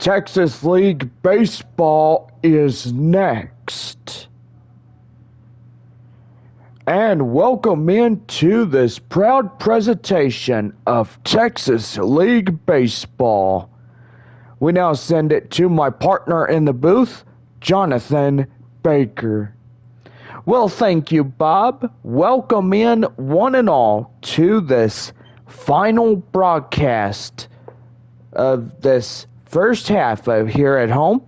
Texas League Baseball is next. And welcome into this proud presentation of Texas League Baseball. We now send it to my partner in the booth, Jonathan Baker. Well, thank you, Bob. Welcome in one and all to this final broadcast of this first half of Here at Home.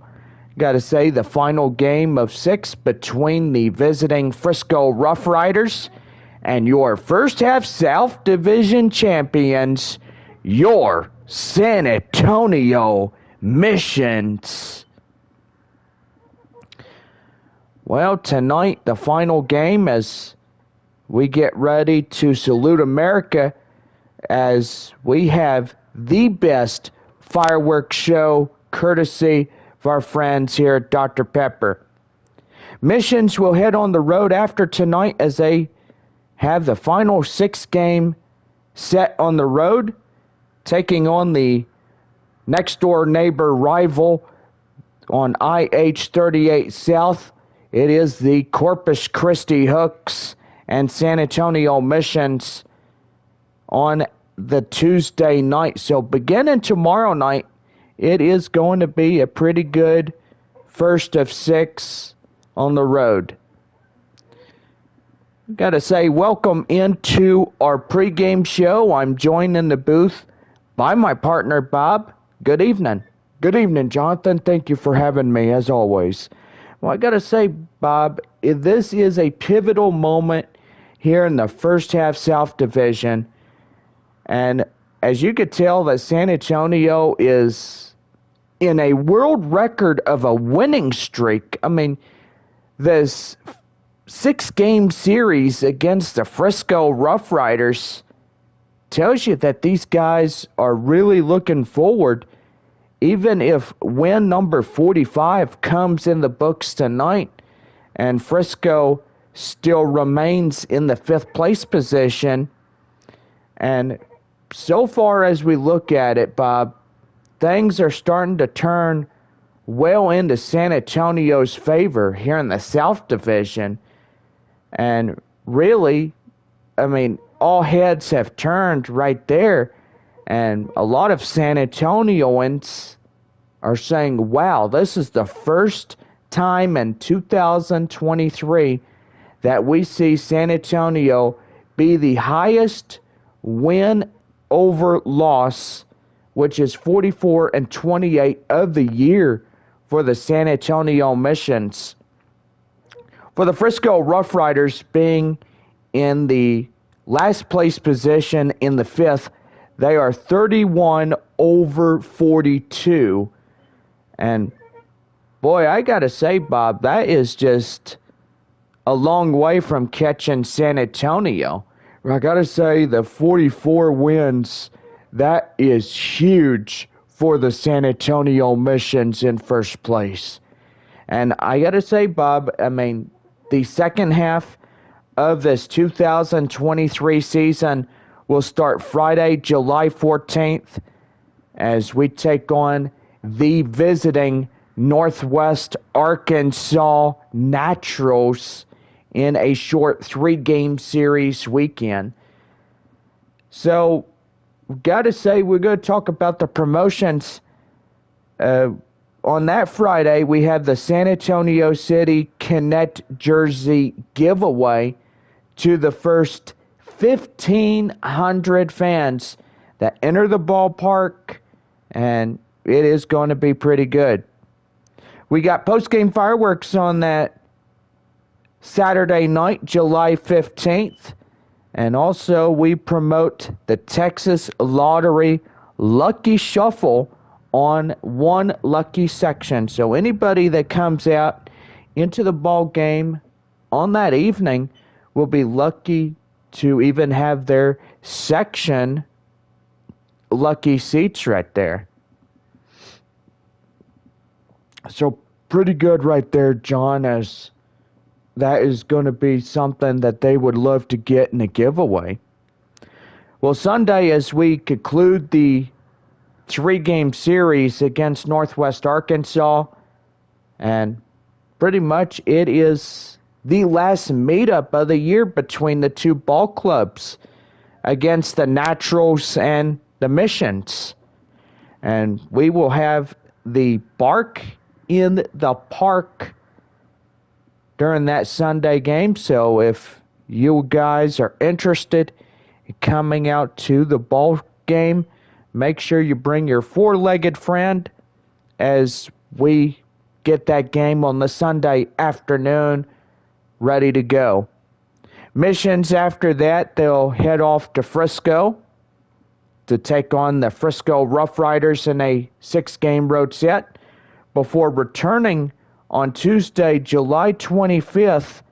Got to say, the final game of 6 between the visiting Frisco RoughRiders and your first half South Division champions, your San Antonio Missions. Well, tonight, the final game as we get ready to salute America as we have the best fireworks show courtesy of our friends here at Dr. Pepper. Missions will head on the road after tonight as they have the final 6-game set on the road, taking on the next-door neighbor rival on IH-38 South. It is the Corpus Christi Hooks and San Antonio Missions on the Tuesday night. So beginning tomorrow night, it is going to be a pretty good first of 6 on the road. Got to say, welcome into our pregame show. I'm joined in the booth by my partner, Bob. Good evening. Good evening, Jonathan. Thank you for having me, as always. Well, I got to say, Bob, this is a pivotal moment here in the first half South Division. And as you could tell, that San Antonio is in a world record of a winning streak. I mean, this 6-game series against the Frisco RoughRiders tells you that these guys are really looking forward. Even if win number 45 comes in the books tonight and Frisco still remains in the 5th place position. And so far as we look at it, Bob, things are starting to turn well into San Antonio's favor here in the South Division. And really, I mean, all heads have turned right there. And a lot of San Antonioans are saying, wow, this is the first time in 2023 that we see San Antonio be the highest win over loss, which is 44-28 of the year for the San Antonio Missions. For the Frisco RoughRiders being in the last place position in the 5th, they are 31-42. And boy, I got to say, Bob, that is just a long way from catching San Antonio. I got to say, the 44 wins, that is huge for the San Antonio Missions in first place. And I got to say, Bob, I mean, the second half of this 2023 season will start Friday, July 14th, as we take on the visiting Northwest Arkansas Naturals in a short 3-game series weekend. So, got to say, we're going to talk about the promotions. On that Friday, we have the San Antonio City Connect jersey giveaway to the first 1,500 fans that enter the ballpark, and it is going to be pretty good. We got post-game fireworks on that Saturday night, July 15th. And also, we promote the Texas Lottery Lucky Shuffle on one lucky section. So anybody that comes out into the ball game on that evening will be lucky to even have their section lucky seats right there. So pretty good right there, John, as that is going to be something that they would love to get in a giveaway. Well, Sunday, as we conclude the 3-game series against Northwest Arkansas. And pretty much it is the last meetup of the year between the two ball clubs against the Naturals and the Missions. And we will have the Bark in the Park during that Sunday game. So if you guys are interested in coming out to the ball game, make sure you bring your 4-legged friend as we get that game on the Sunday afternoon ready to go. Missions after that, they'll head off to Frisco to take on the Frisco RoughRiders in a 6-game road set before returning on Tuesday, July 25th,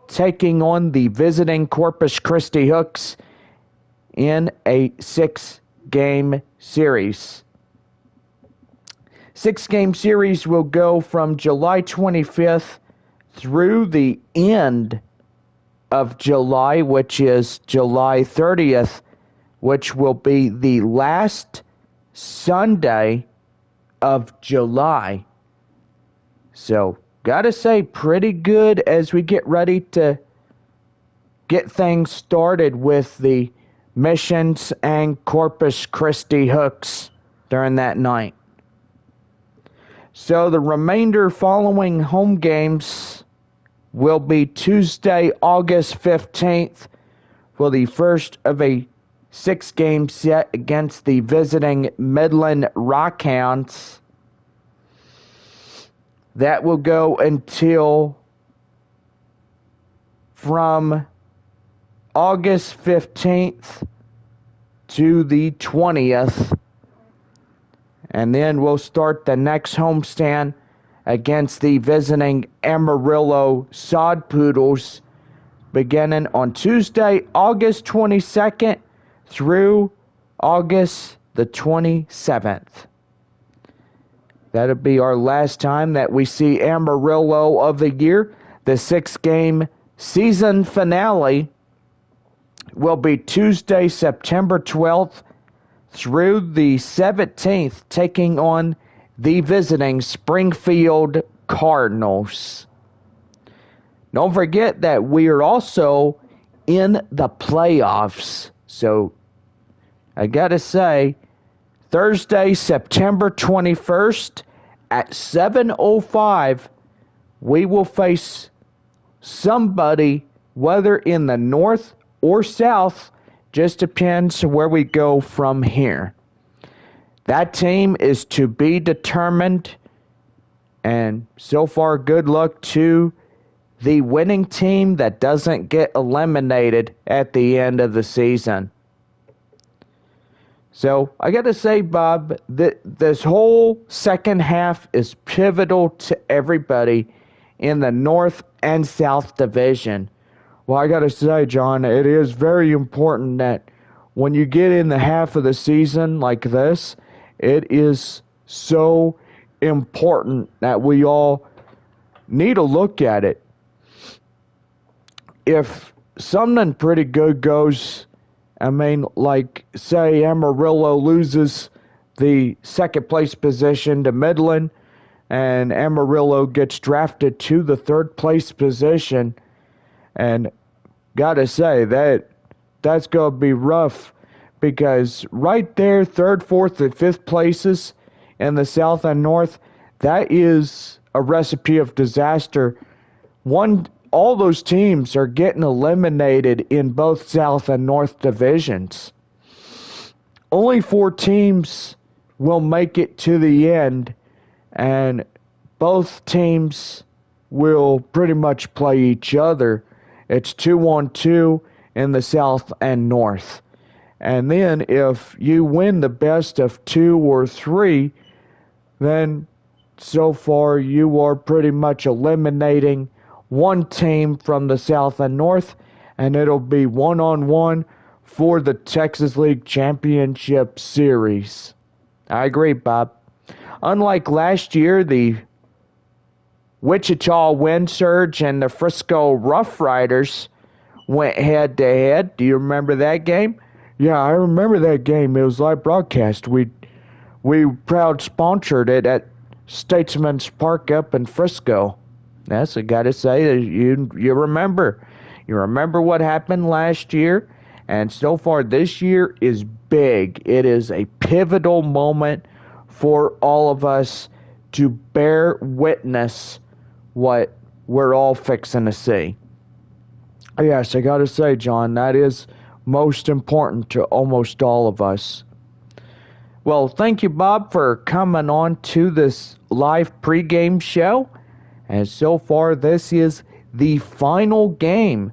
taking on the visiting Corpus Christi Hooks in a 6-game series. 6-game series will go from July 25th through the end of July, which is July 30th, which will be the last Sunday of July. So, gotta say, pretty good as we get ready to get things started with the Missions and Corpus Christi Hooks during that night. So, the remainder following home games will be Tuesday, August 15th for the first of a 6-game set against the visiting Midland Rockhounds. That will go until from August 15th to the 20th. And then we'll start the next homestand against the visiting Amarillo Sod Poodles beginning on Tuesday, August 22nd through August the 27th. That'll be our last time that we see Amarillo of the year. The 6-game season finale will be Tuesday, September 12th through the 17th, taking on the visiting Springfield Cardinals. Don't forget that we are also in the playoffs. So, I gotta say, Thursday, September 21st at 7:05, we will face somebody, whether in the north or south, just depends where we go from here. That team is to be determined, and so far, good luck to the winning team that doesn't get eliminated at the end of the season. So, I got to say, Bob, this whole second half is pivotal to everybody in the North and South Division. Well, I got to say, John, it is very important that when you get in the half of the season like this, it is so important that we all need to look at it. If something pretty good goes, I mean, like, say Amarillo loses the second place position to Midland, and Amarillo gets drafted to the third place position, and gotta say, that's gonna be rough, because right there, third, fourth, and fifth places in the South and North, that is a recipe of disaster. All those teams are getting eliminated in both South and North divisions. Only 4 teams will make it to the end, and both teams will pretty much play each other. It's 2-on-2 in the South and North. And then if you win the best of 2 or 3, then so far you are pretty much eliminating one team from the South and North, and it'll be 1-on-1 for the Texas League Championship Series. I agree, Bob. Unlike last year, the Wichita Wind Surge and the Frisco RoughRiders went head-to-head. Do you remember that game? Yeah, I remember that game. It was live broadcast. We we proud sponsored it at Statesman's Park up in Frisco. Yes, I gotta say that you remember. You remember what happened last year, and so far this year is big. It is a pivotal moment for all of us to bear witness what we're all fixing to see. Yes, I gotta say, John, that is most important to almost all of us. Well, thank you, Bob, for coming on to this live pregame show. And so far, this is the final game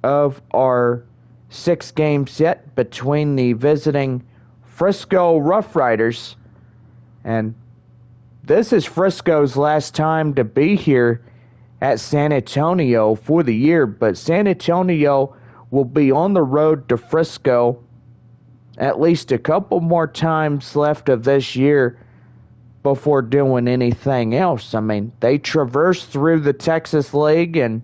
of our 6-game set between the visiting Frisco RoughRiders. And this is Frisco's last time to be here at San Antonio for the year. But San Antonio will be on the road to Frisco at least a couple more times left of this year before doing anything else. I mean, they traversed through the Texas League, and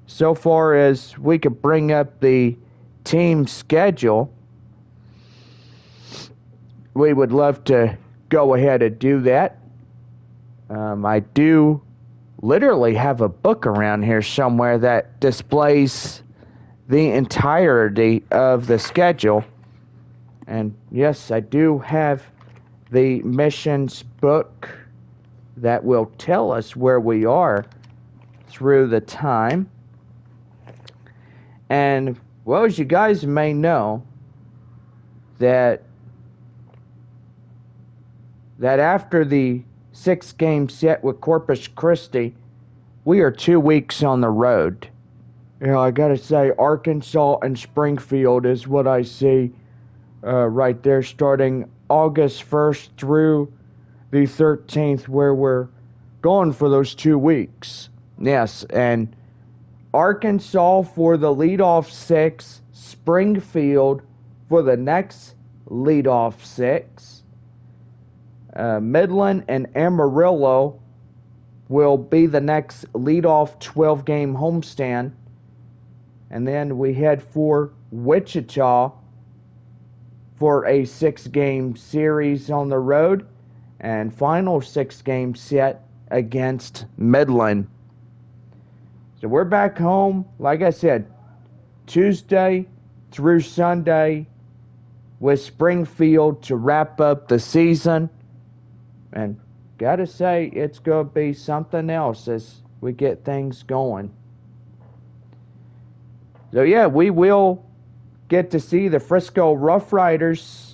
so far as we could bring up the team schedule, we would love to go ahead and do that. I do literally have a book around here somewhere that displays the entirety of the schedule. And yes, I do have the missions book that will tell us where we are through the time. And, well, as you guys may know, that after the 6-game set with Corpus Christi, we are 2 weeks on the road. You know, I gotta say, Arkansas and Springfield is what I see right there, starting August 1st through the 13th, where we're going for those 2 weeks. Yes, and Arkansas for the leadoff 6, Springfield for the next leadoff 6. Midland and Amarillo will be the next leadoff 12-game homestand. And then we head for Wichita for a 6-game series on the road and final 6-game set against Midland. So we're back home, like I said, Tuesday through Sunday with Springfield to wrap up the season. And gotta say, it's gonna be something else as we get things going. So yeah, we will get to see the Frisco RoughRiders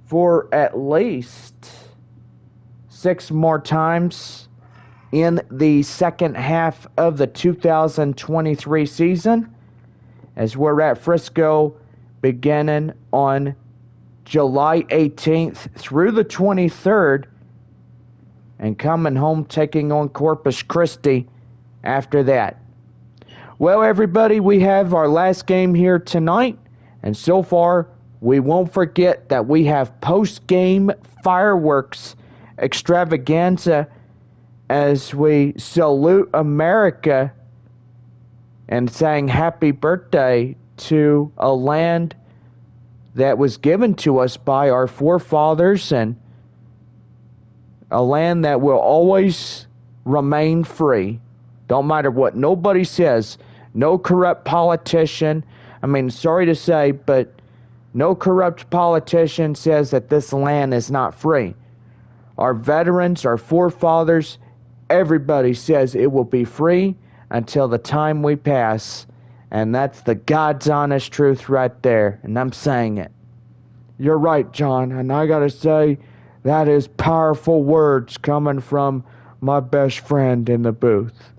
for at least 6 more times in the second half of the 2023 season, as we're at Frisco beginning on July 18th through the 23rd, and coming home taking on Corpus Christi after that. Well, everybody, we have our last game here tonight, and so far we won't forget that we have post-game fireworks extravaganza as we salute America and saying happy birthday to a land that was given to us by our forefathers, and a land that will always remain free. Don't matter what nobody says. No corrupt politician. I mean, sorry to say, but no corrupt politician says that this land is not free. Our veterans, our forefathers, everybody says it will be free until the time we pass. And that's the God's honest truth right there. And I'm saying it. You're right, John. And I gotta say, that is powerful words coming from my best friend in the booth.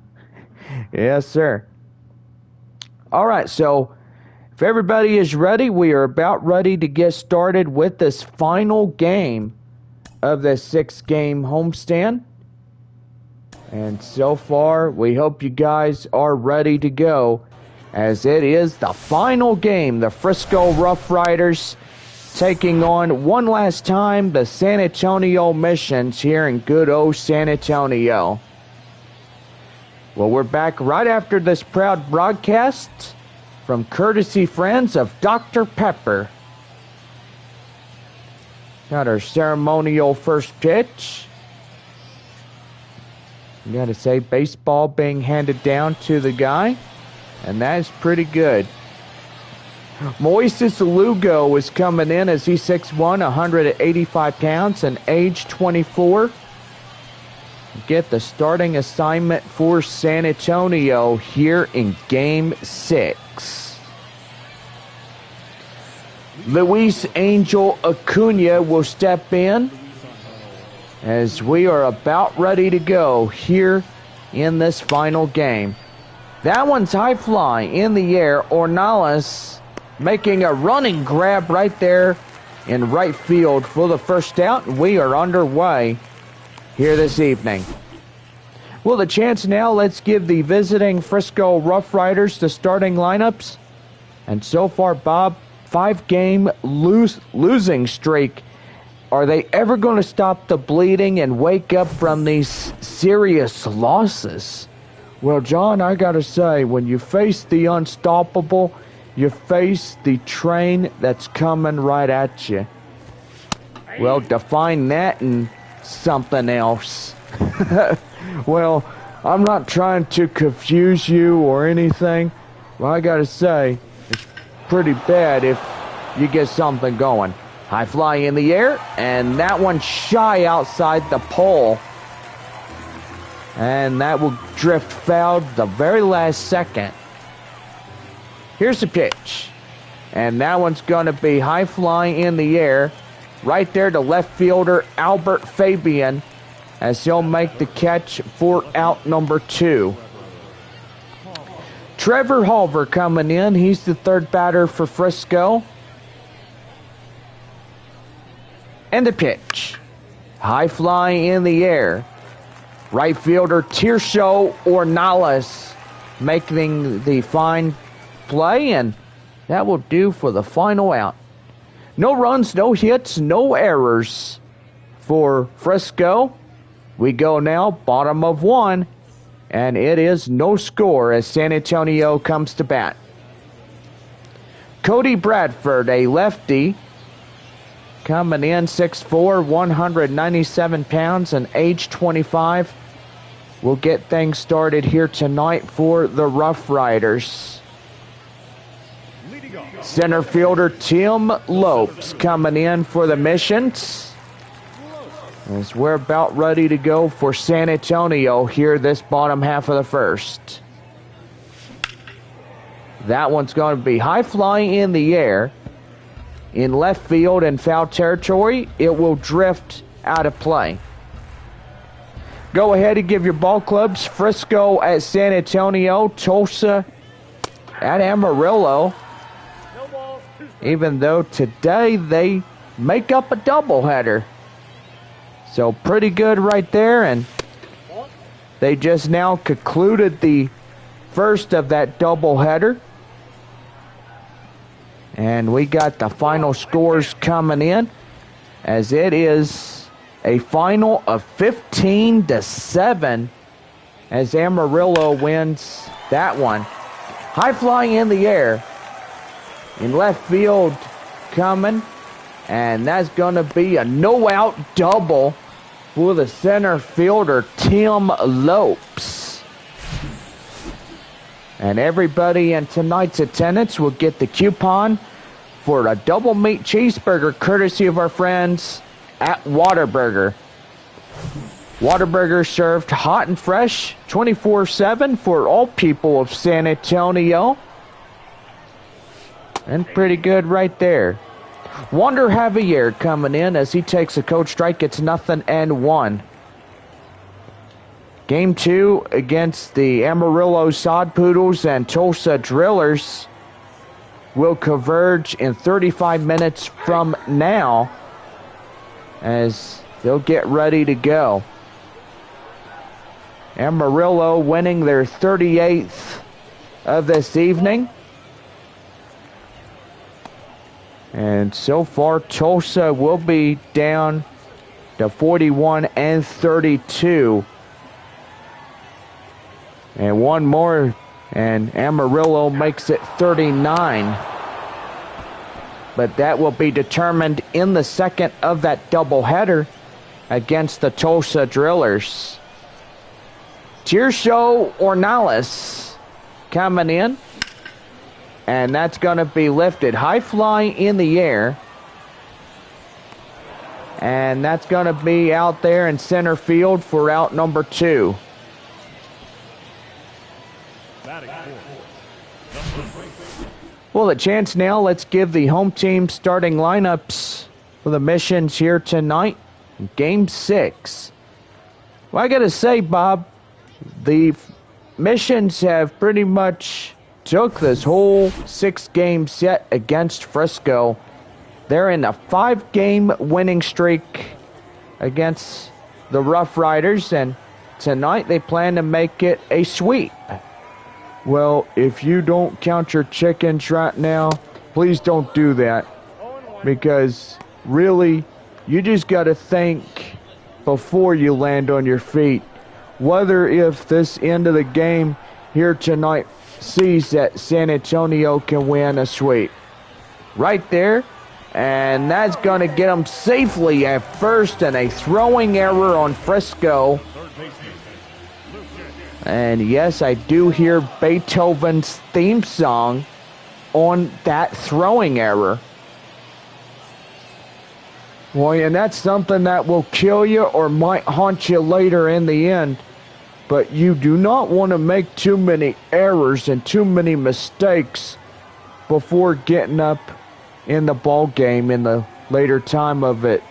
Yes, sir. All right, so if everybody is ready, we are about ready to get started with this final game of this 6-game homestand. And so far, we hope you guys are ready to go, as it is the final game. The Frisco RoughRiders taking on one last time the San Antonio Missions here in good old San Antonio. Well, we're back right after this proud broadcast from courtesy friends of Dr. Pepper. Got our ceremonial first pitch. You gotta say, baseball being handed down to the guy. And that is pretty good. Moises Lugo is coming in as he's 6'1", 185 pounds, and age 24. Get the starting assignment for San Antonio here in Game 6. Luis Angel Acuna will step in as we are about ready to go here in this final game. That one's high fly in the air. Ornelas making a running grab right there in right field for the first out. We are underway here this evening. Well, the chance now, let's give the visiting Frisco RoughRiders the starting lineups. And so far, Bob, 5-game losing streak. Are they ever going to stop the bleeding and wake up from these serious losses? Well, John, I got to say, when you face the unstoppable, you face the train that's coming right at you. Well, define that and something else. Well, I'm not trying to confuse you or anything. Well, I got to say, it's pretty bad if you get something going. High fly in the air, and that one shy outside the pole. And that will drift foul the very last second. Here's the pitch. And that one's going to be high flying in the air. Right there to left fielder Albert Fabian as he'll make the catch for out number 2. Trevor Halver coming in. He's the third batter for Frisco. And the pitch. High fly in the air. Right fielder Tirso Ornelas making the fine play, and that will do for the final out. No runs, no hits, no errors for Frisco. We go now bottom of 1, and it is no score as San Antonio comes to bat. Cody Bradford, a lefty, coming in 6'4", 197 pounds, and age 25. We'll get things started here tonight for the RoughRiders. Center fielder Tim Lopes coming in for the Missions. As we're about ready to go for San Antonio here this bottom half of the first. That one's going to be high flying in the air. In left field and foul territory, it will drift out of play. Go ahead and give your ball clubs. Frisco at San Antonio, Tulsa at Amarillo. Even though today they make up a doubleheader. So pretty good right there, and they just now concluded the first of that doubleheader. And we got the final scores coming in, as it is a final of 15-7 as Amarillo wins that one. High flying in the air. In left field coming, and that's going to be a no-out double for the center fielder, Tim Lopes. And everybody in tonight's attendance will get the coupon for a double meat cheeseburger courtesy of our friends at Whataburger. Whataburger served hot and fresh 24/7 for all people of San Antonio. And pretty good right there. Wander Javier coming in as he takes a cold strike. It's 0-1. Game 2 against the Amarillo Sod Poodles and Tulsa Drillers will converge in 35 minutes from now as they'll get ready to go. Amarillo winning their 38th of this evening. And so far, Tulsa will be down to 41-32. And one more, and Amarillo makes it 39. but that will be determined in the second of that doubleheader against the Tulsa Drillers. Tirso Ornelas coming in, and that's going to be lifted high fly in the air, and that's going to be out there in center field for out number 2. Well, a chance now. Let's give the home team starting lineups for the Missions here tonight. Game 6. Well, I got to say, Bob, the Missions have pretty much took this whole 6-game set against Frisco. They're in a 5-game winning streak against the RoughRiders, and tonight they plan to make it a sweep. Well, if you don't count your chickens right now, please don't do that. Because really, you just got to think before you land on your feet. Whether if this end of the game here tonight sees that San Antonio can win a sweep. Right there. And that's going to get them safely at first, and a throwing error on Frisco. And yes, I do hear Beethoven's theme song on that throwing error. Well, and that's something that will kill you or might haunt you later in the end. But you do not want to make too many errors and too many mistakes before getting up in the ball game in the later time of it.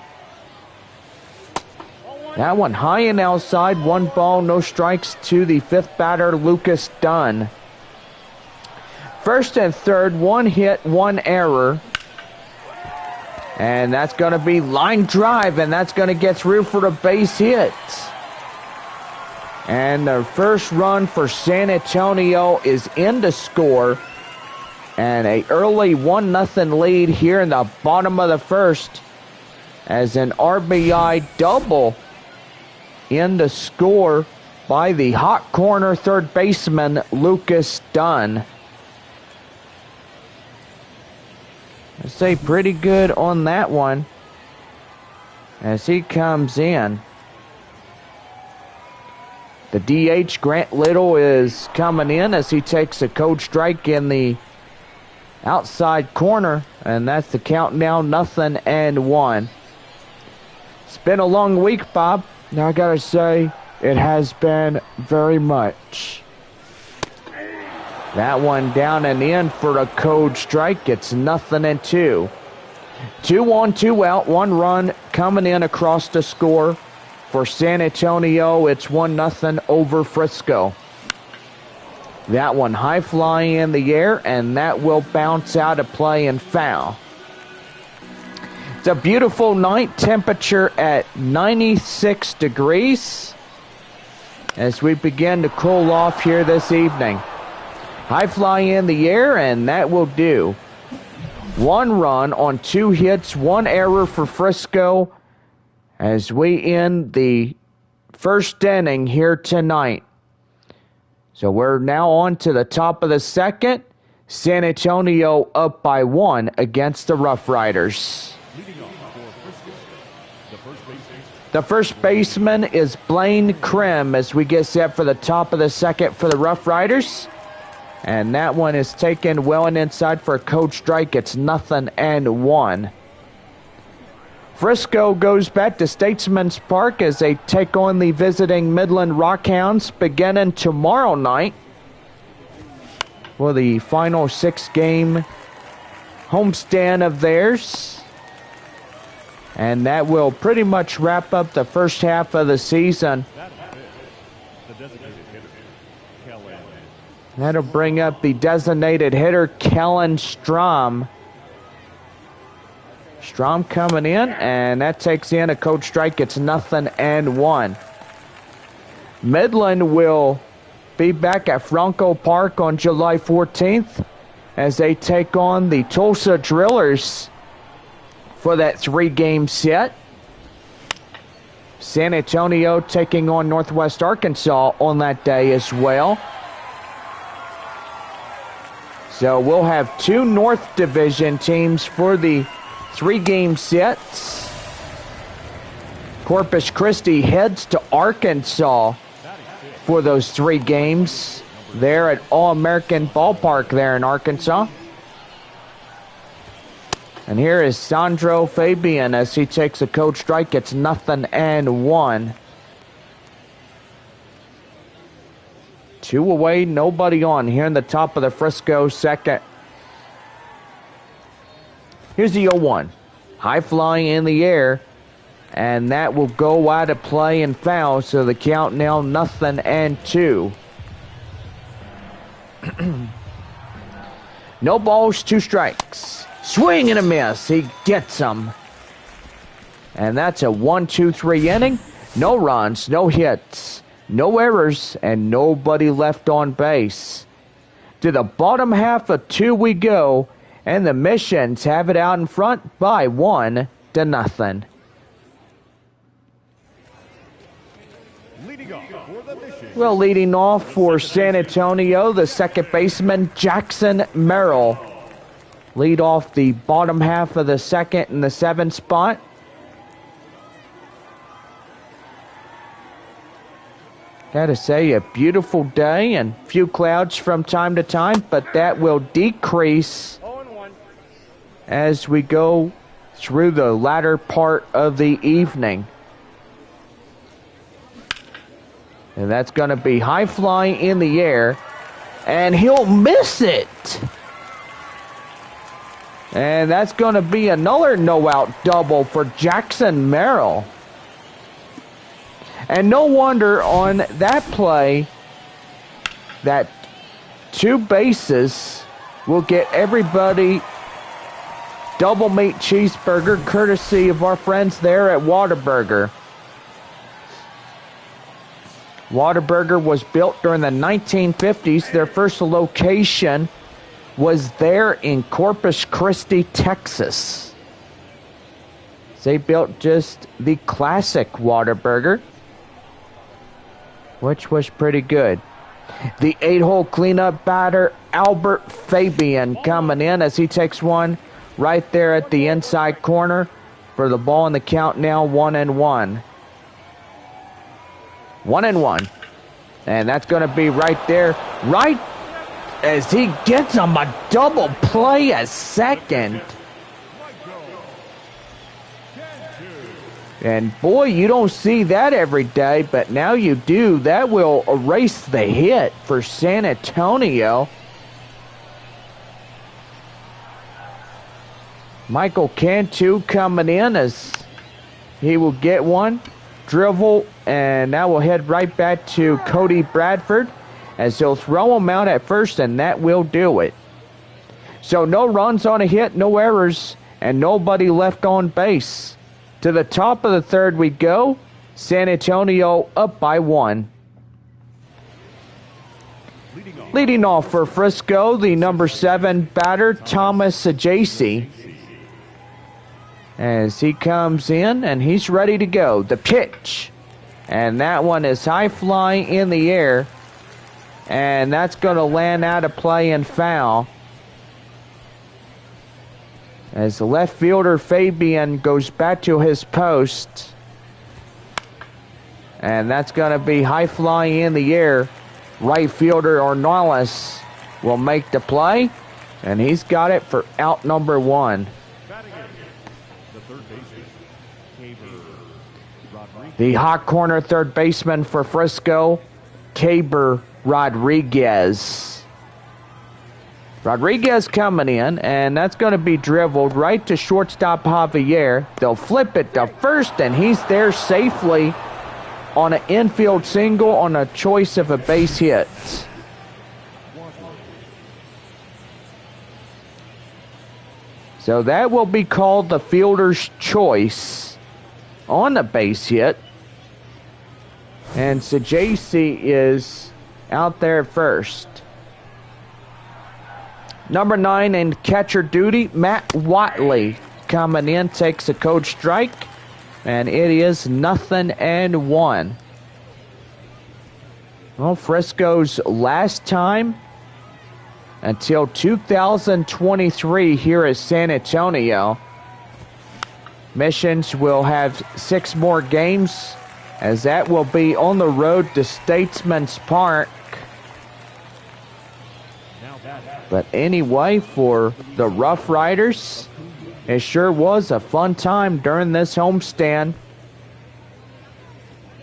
That one high and outside, 1 ball, no strikes to the 5th batter, Lucas Dunn. First and third, 1 hit, 1 error. And that's going to be line drive, and that's going to get through for the base hit. And the first run for San Antonio is in to score. And a early 1-0 lead here in the bottom of the first as an RBI double in the score by the hot corner third baseman Lucas Dunn. I say pretty good on that one as he comes in. The DH Grant Little is coming in as he takes a cold strike in the outside corner, and that's the count now, 0-1. It's been a long week, Bob. Now I gotta say, it has been very much. That one down and in for a cold strike. It's 0-2. 2 on, 2 out, 1 run coming in across the score for San Antonio. It's 1-0 over Frisco. That one high fly in the air, and that will bounce out of play and foul. It's a beautiful night, temperature at 96 degrees as we begin to cool off here this evening. High fly in the air, and that will do. 1 run on 2 hits, 1 error for Frisco as we end the first inning here tonight. So we're now on to the top of the second. San Antonio up by 1 against the RoughRiders. The first baseman is Blaine Krim as we get set for the top of the second for the RoughRiders. And that one is taken well and inside for a cold strike. It's 0-1. Frisco goes back to Statesman's Park as they take on the visiting Midland Rockhounds beginning tomorrow night for the final 6-game homestand of theirs. And that will pretty much wrap up the first half of the season. That'll bring up the designated hitter, Kellen Strom. Strom coming in, and that takes in a cold strike. It's 0-1. Midland will be back at Franco Park on July 14th as they take on the Tulsa Drillers for that 3-game set. San Antonio taking on Northwest Arkansas on that day as well. So we'll have two North Division teams for the 3-game sets. Corpus Christi heads to Arkansas for those 3 games. There at All-American Ballpark there in Arkansas. And here is Sandro Fabian as he takes a cold strike. It's 0-1. 2 away, nobody on here in the top of the Frisco second. Here's the 0-1. High flying in the air. And that will go out of play and foul. So the count now 0-2. No balls, 2 strikes. Swing and a miss. He gets them. And that's a 1-2-3 inning. No runs, no hits, no errors, and nobody left on base. To the bottom half of 2 we go, and the Missions have it out in front by 1-0. Well, leading off for San Antonio, the second baseman, Jackson Merrill. Lead off the bottom half of the second in the 7th spot. Gotta say, a beautiful day and few clouds from time to time, but that will decrease as we go through the latter part of the evening. And that's going to be high flying in the air. And he'll miss it. And that's going to be another no-out double for Jackson Merrill. And no wonder on that play that 2 bases will get everybody double meat cheeseburger courtesy of our friends there at Whataburger. Whataburger was built during the 1950s. Their first location was there in Corpus Christi, Texas. They built just the classic Whataburger, which was pretty good. The 8-hole cleanup batter, Albert Fabian, coming in as he takes one right there at the inside corner for the ball in the count now 1-1. 1-1. And that's going to be right there, right as he gets him a double play at second. And boy, you don't see that every day, but now you do. That will erase the hit for San Antonio. Michael Cantu coming in as he will get one. Drivel, and that will head right back to Cody Bradford as he'll throw him out at first, and that will do it. So no runs on a hit, no errors, and nobody left on base. To the top of the third we go. San Antonio up by 1. Leading off for Frisco, the number 7 batter, Thomas Ajacey. As he comes in, and he's ready to go. The pitch. And that one is high flying in the air. And that's going to land out of play and foul. As the left fielder Fabian goes back to his post. And that's going to be high flying in the air. Right fielder Ornelas will make the play. And he's got it for out number 1. The hot corner third baseman for Frisco, Caber Rodriguez. Rodriguez coming in, and that's going to be dribbled right to shortstop Javier. They'll flip it to first, and he's there safely on an infield single on a choice of a base hit. So that will be called the fielder's choice on the base hit. And Sajasi is out there first. Number 9 in catcher duty, Matt Watley coming in, takes a cold strike, and it is 0-1. Well, Frisco's last time until 2023 here at San Antonio. Missions will have 6 more games, as that will be on the road to Statesman's Park. But anyway, for the RoughRiders, it sure was a fun time during this homestand.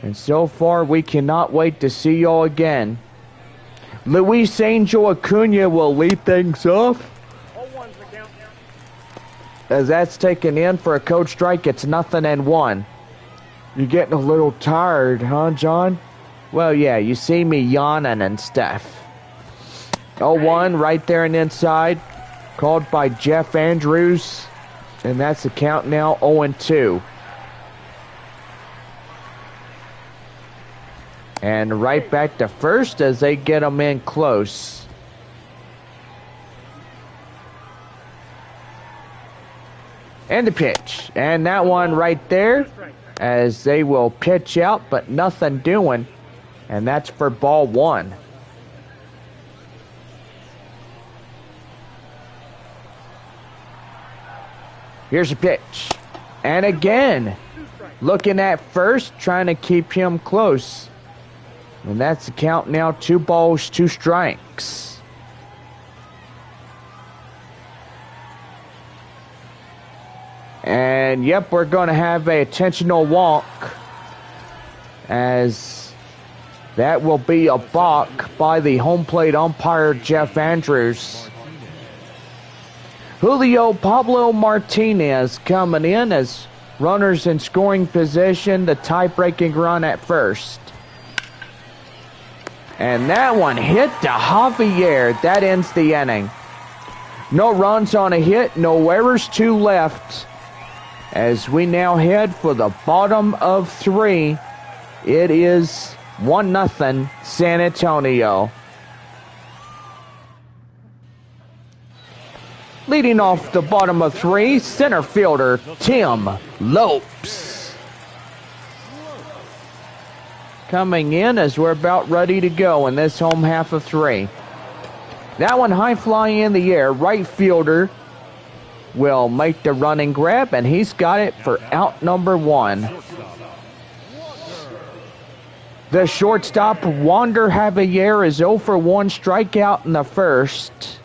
And so far, we cannot wait to see y'all again. Luis Angel Acuna will lead things off, as that's taken in for a code strike. It's 0-1. You're getting a little tired, huh, John? Well, yeah, you see me yawning and stuff. 0-1 right there and inside, called by Jeff Andrews, and that's the count now, 0-2. And right back to first as they get them in close. And the pitch. And that one right there, as they will pitch out, but nothing doing. And that's for ball 1. Here's a pitch. And again, looking at first, trying to keep him close. And that's the count now, 2 balls, 2 strikes. And yep, we're going to have a intentional walk, as that will be a balk by the home plate umpire, Jeff Andrews. Julio Pablo Martinez coming in as runners in scoring position, the tie-breaking run at first. And that one hit to Javier. That ends the inning. No runs on a hit, no errors, 2 left. As we now head for the bottom of 3, it is 1-0 San Antonio. Leading off the bottom of 3, center fielder Tim Lopes. Coming in as we're about ready to go in this home half of 3. That one high fly in the air. Right fielder will make the running grab, and he's got it for out number 1. The shortstop, Wander Javier, is 0 for 1, strikeout in the first.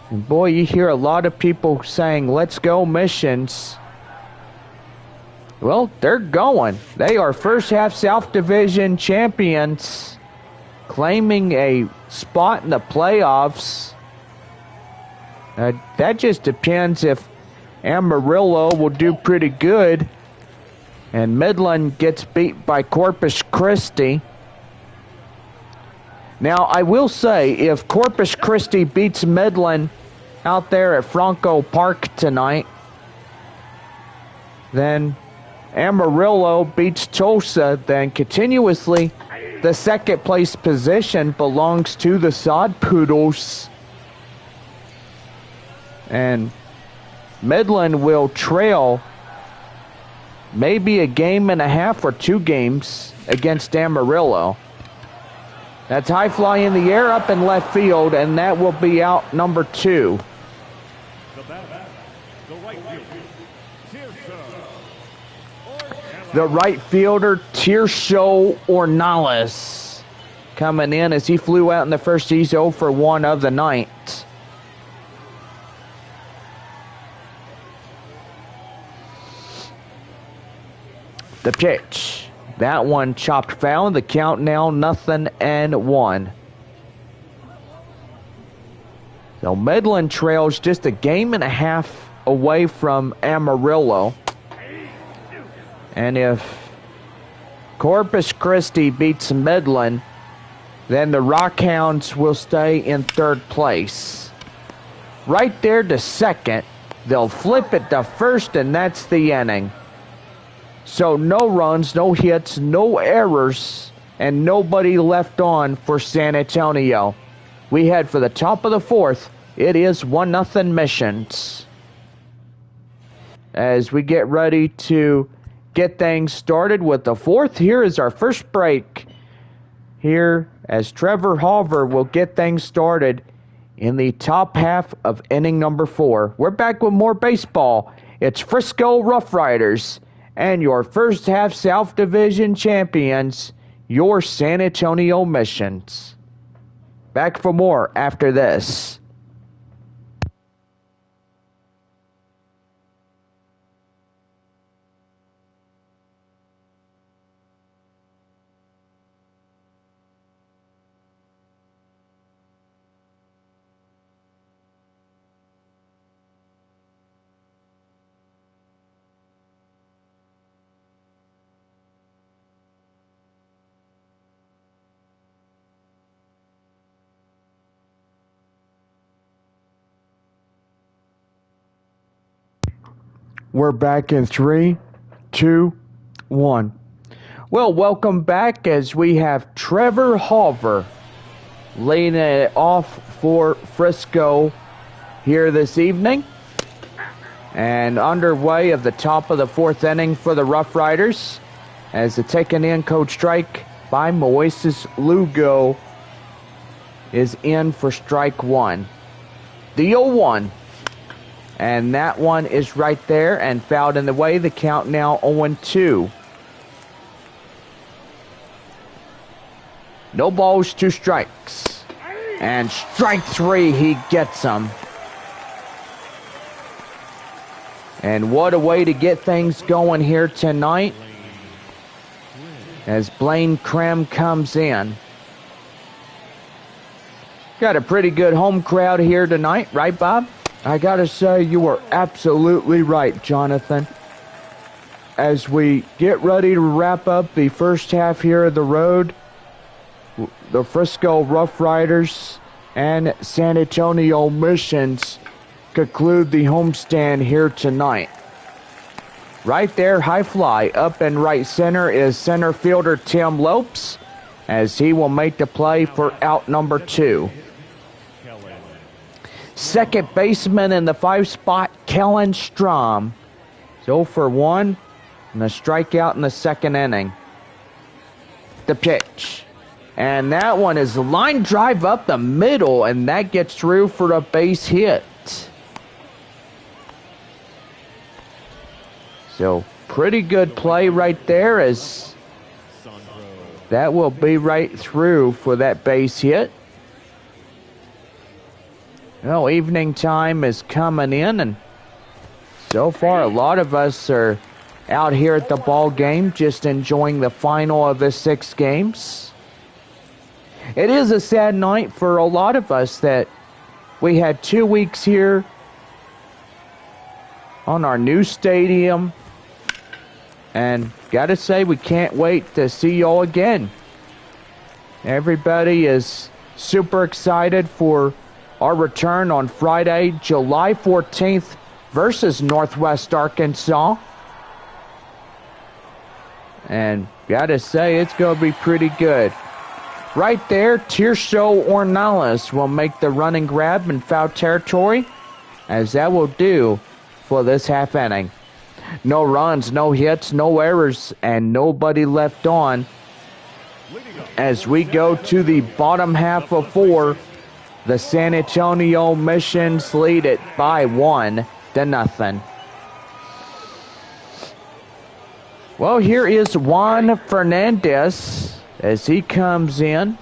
And boy, you hear a lot of people saying, let's go Missions. Well, they're going. They are first half South Division champions, claiming a spot in the playoffs. That just depends if Amarillo will do pretty good and Midland gets beat by Corpus Christi. Now, I will say, if Corpus Christi beats Midland out there at Franco Park tonight, then Amarillo beats Tulsa, then continuously the second place position belongs to the Sod Poodles. And Midland will trail maybe a game and a half or 2 games against Amarillo. That's high fly in the air up in left field, and that will be out number 2. The right fielder, Tirso Ornales, coming in as he flew out in the first. He's 0 for 1 of the night. The pitch. That one chopped foul. The count now 0-1. So Midland trails just a game and a half away from Amarillo. And if Corpus Christi beats Midland, then the Rockhounds will stay in 3rd place. Right there to second. They'll flip it to first, and that's the inning. So no runs, no hits, no errors, and nobody left on for San Antonio. We head for the top of the 4th. It is 1-0 Missions. As we get ready to get things started with the 4th, here is our first break here as Trevor Halver will get things started in the top half of inning number 4. We're back with more baseball. It's Frisco RoughRiders and your first half South Division champions, your San Antonio Missions. Back for more after this. We're back in 3, 2, 1. Well, welcome back as we have Trevor Halver leading it off for Frisco here this evening. And underway of the top of the 4th inning for the RoughRiders as the taken in code strike by Moises Lugo is in for strike 1. The 0-1. And that one is right there and fouled in the way. The count now 0-2. No balls, 2 strikes. And strike 3, he gets them. And what a way to get things going here tonight as Blaine Cram comes in. Got a pretty good home crowd here tonight, right, Bob? I gotta say, you are absolutely right, Jonathan. As we get ready to wrap up the first half here of the road, the Frisco RoughRiders and San Antonio Missions conclude the homestand here tonight. Right there, high fly, up in right center is center fielder Tim Lopes, as he will make the play for out number 2. Second baseman in the 5 spot, Kellen Strom. 0 for 1 and a strikeout in the 2nd inning. The pitch. And that one is a line drive up the middle, and that gets through for a base hit. So, pretty good play right there, as that will be right through for that base hit. Well, evening time is coming in, and so far a lot of us are out here at the ball game just enjoying the final of the 6 games. It is a sad night for a lot of us that we had 2 weeks here on our new stadium, and gotta say, we can't wait to see y'all again. Everybody is super excited for our return on Friday, July 14th versus Northwest Arkansas. And gotta say, it's gonna be pretty good. Right there, Tirso Ornelas will make the running grab in foul territory, as that will do for this half inning. No runs, no hits, no errors, and nobody left on as we go to the bottom half of 4. The San Antonio Missions lead it by 1-0. Well, here is Juan Fernandez as he comes in.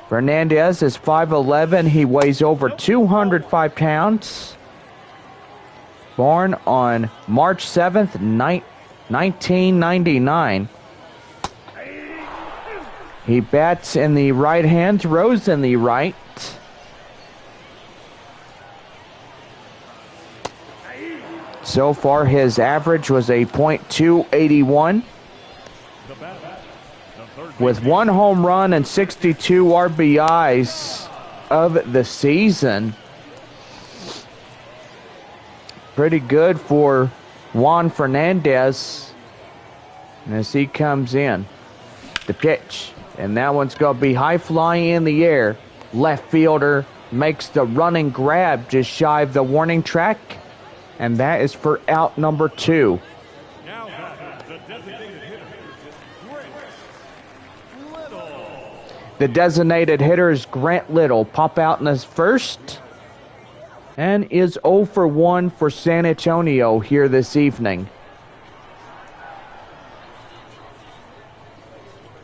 Fernandez is 5'11". He weighs over 205 pounds. Born on March 7th, 1999. He bats in the right hand, throws in the right. So far, his average was a .281. With 1 home run and 62 RBIs of the season. Pretty good for Juan Fernandez as he comes in. The pitch. And that one's going to be high flying in the air. Left fielder makes the running grab just shy of the warning track. And that is for out number 2. The designated hitter is Grant Little. Pop out in his first. And is 0 for 1 for San Antonio here this evening.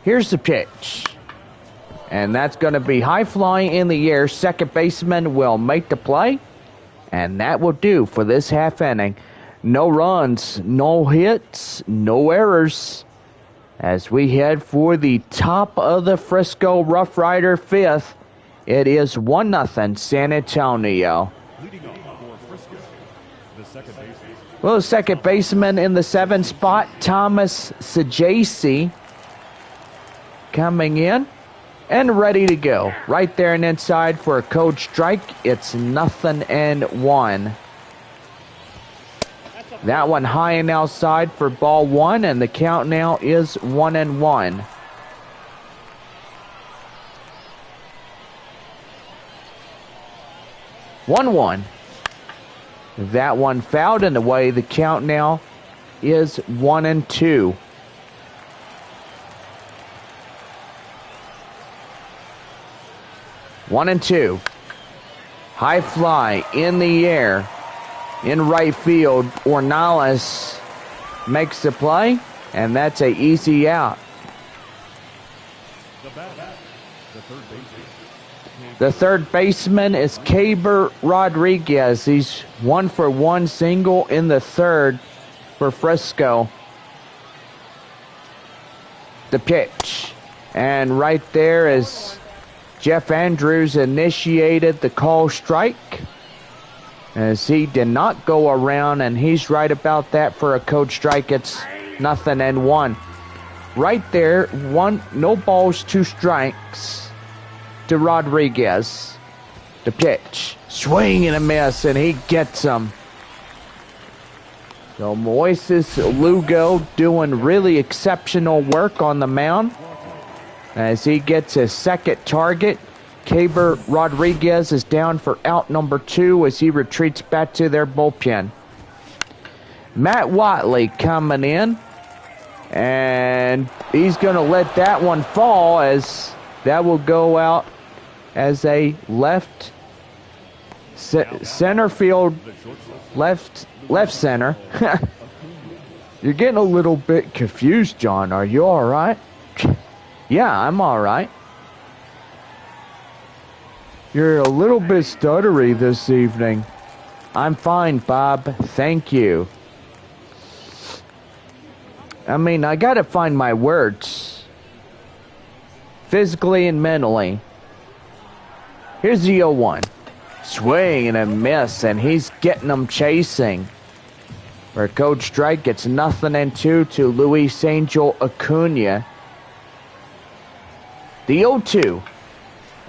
Here's the pitch. And that's going to be high flying in the air. Second baseman will make the play. And that will do for this half inning. No runs, no hits, no errors. As we head for the top of the Frisco RoughRider fifth, it is 1-0 San Antonio. Leading off for Frisco, the second baseman. Well, second baseman in the 7th spot, Thomas Sajasi, coming in and ready to go. Right there and inside for a code strike. It's 0-1. That one high and outside for ball 1, and the count now is 1-1. One. That one fouled in the way. The count now is 1-2. One and two. High fly in the air. In right field, Ornelas makes the play, and that's an easy out. The third baseman is Caber Rodriguez. He's 1 for 1 single in the third for Frisco. The pitch. And right there is Jeff Andrews initiated the call strike, as he did not go around, and he's right about that for a code strike. It's 0-1. Right there, no balls, 2 strikes to Rodriguez. The pitch, swing and a miss, and he gets him. So Moises Lugo doing really exceptional work on the mound as he gets his second target. Caber Rodriguez is down for out number 2 as he retreats back to their bullpen. Matt Watley coming in, and he's going to let that one fall, as that will go out as a left center field, left center. You're getting a little bit confused, John. Are you all right? Yeah, I'm all right. You're a little bit stuttery this evening. I'm fine, Bob. Thank you. I mean, I gotta find my words. Physically and mentally. Here's the 0-1. Swing and a miss, and he's getting them chasing. For code strike, it's 0-2 to Luis Angel Acuna. The 0-2.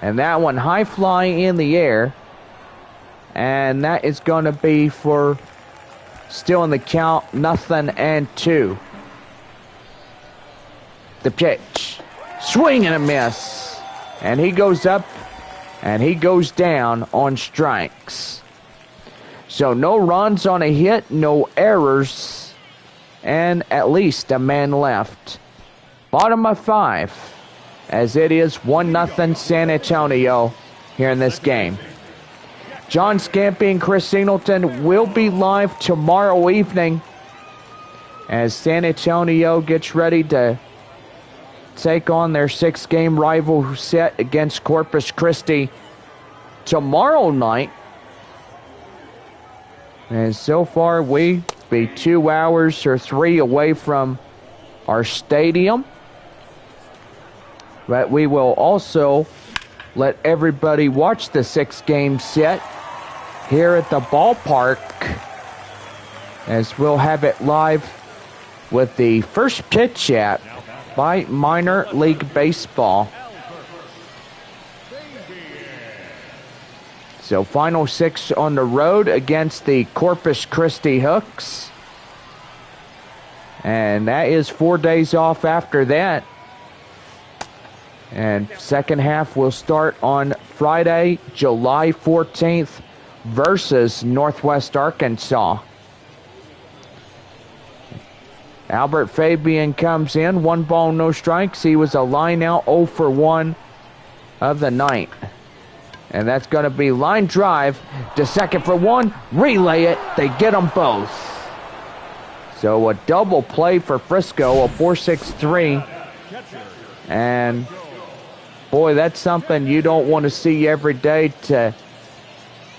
And that one high flying in the air. And that is going to be for still in the count, 0-2. The pitch. Swing and a miss. And he goes up and he goes down on strikes. So no runs on a hit, no errors, and at least a man left. Bottom of 5. As it is 1-0 San Antonio here in this game. John Scampy and Chris Singleton will be live tomorrow evening as San Antonio gets ready to take on their 6-game rival set against Corpus Christi tomorrow night. And so far we be 2 hours or 3 away from our stadium. But we will also let everybody watch the 6-game set here at the ballpark, as we'll have it live with the first pitch app by Minor League Baseball. So final 6 on the road against the Corpus Christi Hooks. And that is 4 days off after that. And second half will start on Friday, July 14th versus Northwest Arkansas. Albert Fabian comes in. 1 ball, no strikes. He was a line out, 0 for 1 of the night. And that's going to be line drive to second for 1. Relay it. They get them both. So a double play for Frisco, a 4-6-3. And boy, that's something you don't want to see every day, to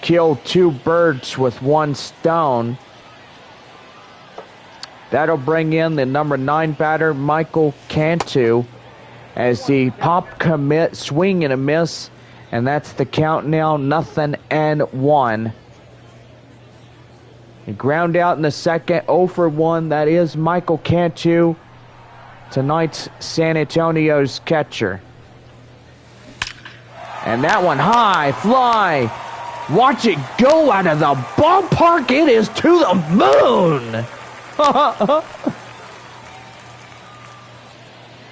kill 2 birds with 1 stone. That'll bring in the number 9 batter, Michael Cantu, as the pop commit, swing and a miss. And that's the count now, 0-1. He ground out in the second, 0 for 1. That is Michael Cantu, tonight's San Antonio's catcher. And that one high, fly. Watch it go out of the ballpark. It is to the moon.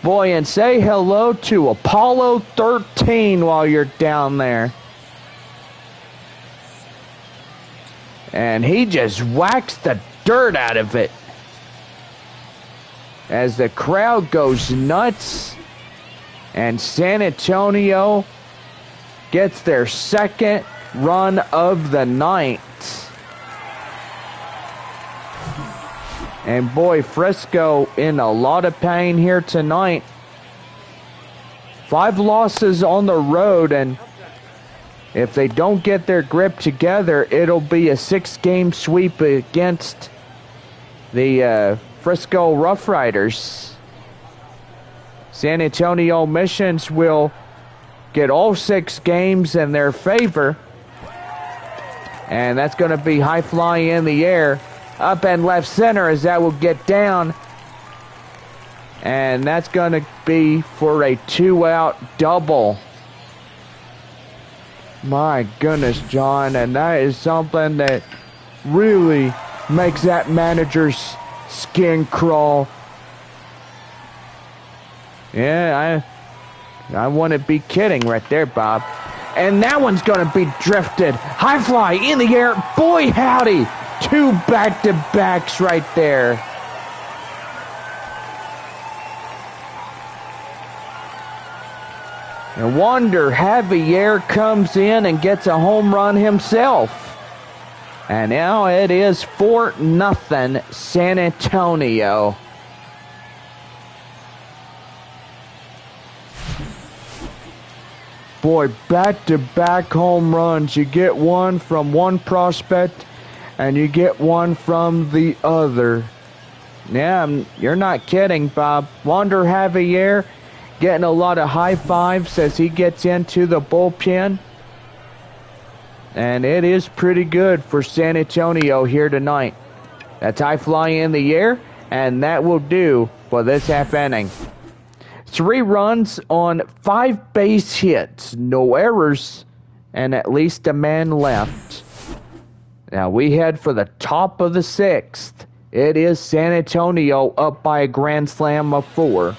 Boy, and say hello to Apollo 13 while you're down there. And he just waxed the dirt out of it, as the crowd goes nuts. And San Antonio gets their second run of the night. And boy, Frisco in a lot of pain here tonight. 5 losses on the road, and if they don't get their grip together, it'll be a 6-game sweep against the Frisco RoughRiders. San Antonio Missions will get all 6 games in their favor. And that's going to be high fly in the air. Up and left center, as that will get down. And that's going to be for a 2-out double. My goodness, John. And that is something that really makes that manager's skin crawl. Yeah, I wouldn't be kidding right there, Bob. And that one's going to be drifted. High fly in the air. Boy, howdy. 2 back-to-backs right there. And Wander Javier comes in and gets a home run himself. And now it is 4-0 San Antonio. Boy, back-to-back home runs. You get one from one prospect, and you get one from the other. Yeah, you're not kidding, Bob. Wander Javier getting a lot of high fives as he gets into the bullpen. And it is pretty good for San Antonio here tonight. That's high fly in the air, and that will do for this half inning. 3 runs on 5 base hits, no errors, and at least a man left. Now we head for the top of the 6th. It is San Antonio up by a grand slam of 4.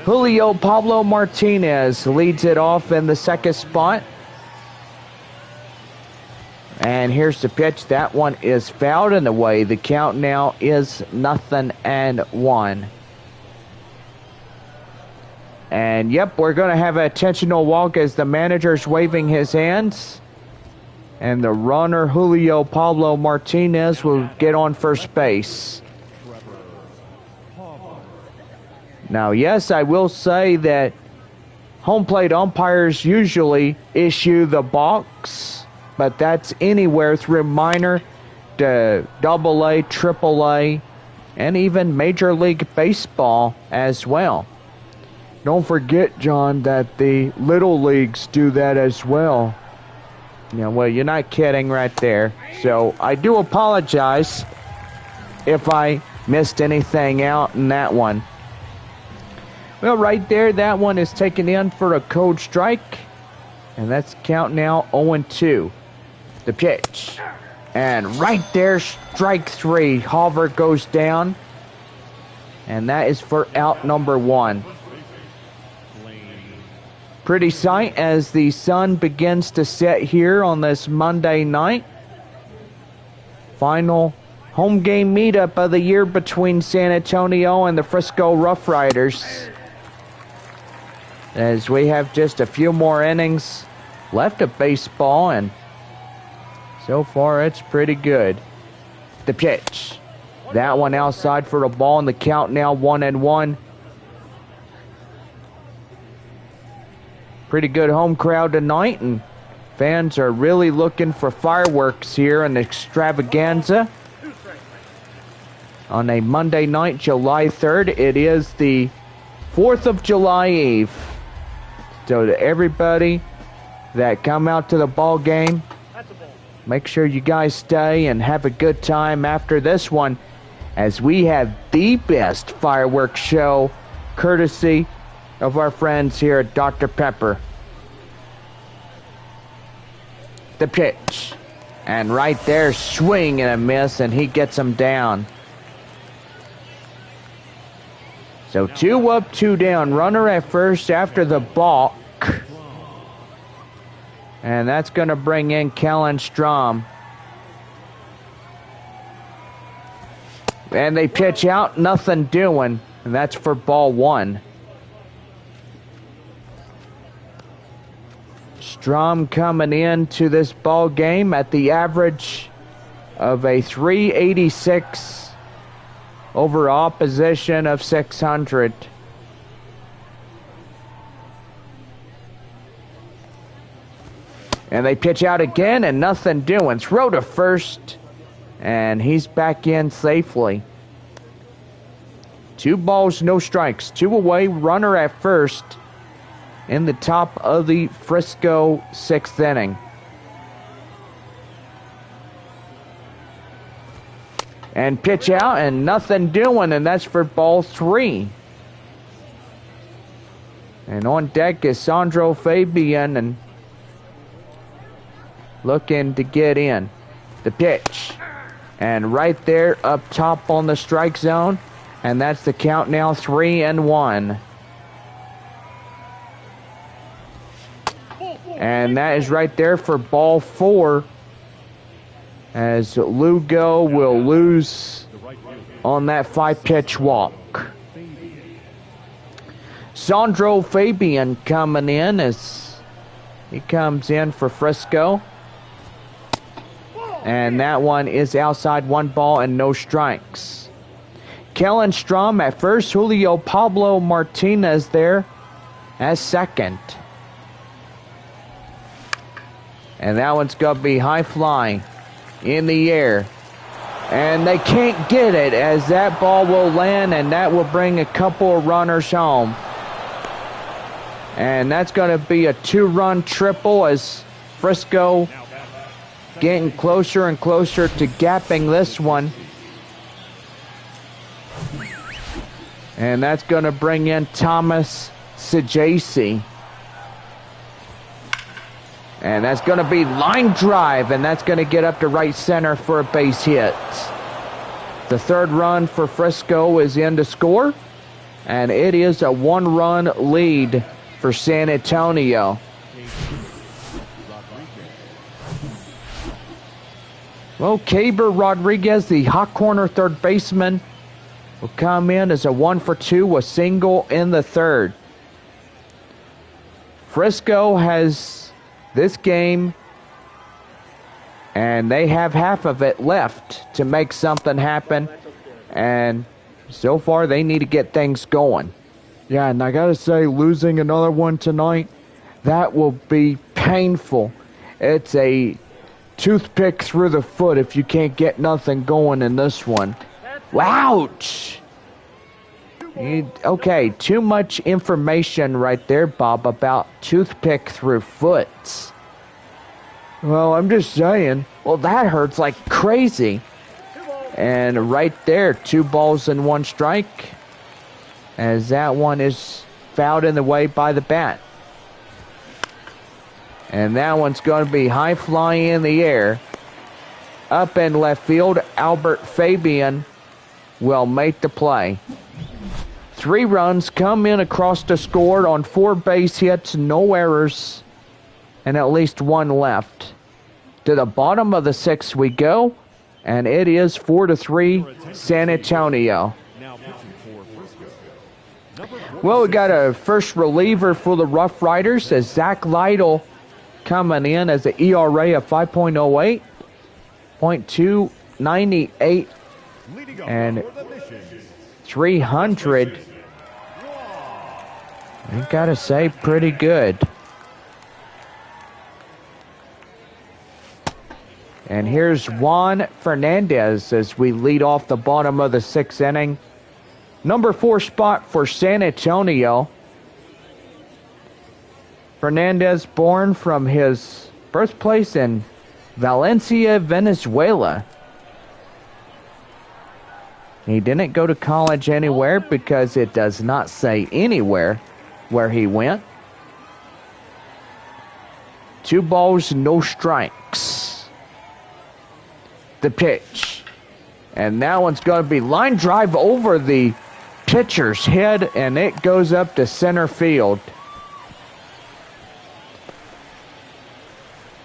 Julio Pablo Martinez leads it off in the second spot. And here's the pitch. That one is fouled in the way. The count now is 0-1. And yep, we're going to have an intentional walk as the manager's waving his hands. And the runner, Julio Pablo Martinez, will get on first base. Now, yes, I will say that home plate umpires usually issue the balks, but that's anywhere through minor to AA, AAA, and even Major League Baseball as well. Don't forget, John, that the little leagues do that as well. Yeah, well, you're not kidding right there. So I do apologize if I missed anything out in that one. Well, right there, that one is taken in for a cold strike. And that's count now 0-2. The pitch. And right there, strike 3. Halver goes down. And that is for out number 1. Pretty sight as the sun begins to set here on this Monday night. Final home game meetup of the year between San Antonio and the Frisco RoughRiders. As we have just a few more innings left of baseball, and so far it's pretty good. The pitch. That one outside for a ball, and the count now 1-1. Pretty good home crowd tonight, and fans are really looking for fireworks here in the extravaganza. On a Monday night, July 3rd, it is the 4th of July Eve. So to everybody that come out to the ball game, make sure you guys stay and have a good time after this one, as we have the best fireworks show courtesy of our friends here at Dr. Pepper. The pitch. And right there, swing and a miss, and he gets him down. So 2 up, 2 down. Runner at first after the balk. And that's going to bring in Kellen Strom. And they pitch out, nothing doing. And that's for ball 1. Strom coming into this ball game at the average of a 386 over opposition of 600. And they pitch out again, and nothing doing. Throw to first, and he's back in safely. 2 balls, no strikes. 2 away, runner at first in the top of the Frisco 6th inning. And pitch out, and nothing doing, and that's for ball 3. And on deck is Sandro Fabian, and looking to get in. The pitch. And right there up top on the strike zone. And that's the count now, 3-1. And that is right there for ball 4. As Lugo will lose on that 5-pitch walk. Sandro Fabian coming in as he comes in for Frisco. And that one is outside, 1 ball and no strikes. Kellen Strom at first. Julio Pablo Martinez there as second. And that one's going to be high flying in the air. And they can't get it as that ball will land, and that will bring a couple of runners home. And that's going to be a 2-run triple as Frisco getting closer and closer to gapping this one. And that's going to bring in Thomas Sajasi. And that's going to be line drive, and that's going to get up to right center for a base hit. The 3rd run for Frisco is in to score, and it is a 1-run lead for San Antonio. Well, Caber Rodriguez, the hot corner third baseman, will come in as a 1-for-2, a single in the 3rd. Frisco has this game, and they have half of it left to make something happen, and so far they need to get things going. Yeah, and I gotta say, losing another one tonight, that will be painful. It's a toothpick through the foot if you can't get nothing going in this one. Ouch! Okay, too much information right there, Bob, about toothpick through foot. Well, I'm just saying. Well, that hurts like crazy. And right there, 2 balls and 1 strike. As that one is fouled in the way by the bat. And that one's going to be high flying in the air. Up in left field, Albert Fabian will make the play. 3 runs come in across the score on 4 base hits, no errors, and at least 1 left. To the bottom of the 6th we go, and it is 4-3 San Antonio. Now pitching for Frisco. Number Well, we got a first reliever for the Rough Riders as Zach Lytle coming in as an ERA of 5.08, .298, leading up and for the mission. 300. I gotta say, pretty good. And here's Juan Fernandez as we lead off the bottom of the 6th inning. Number 4 spot for San Antonio. Fernandez, born from his birthplace in Valencia, Venezuela. He didn't go to college anywhere because it does not say anywhere where he went. 2 balls, no strikes. The pitch. And that one's going to be line drive over the pitcher's head, and it goes up to center field.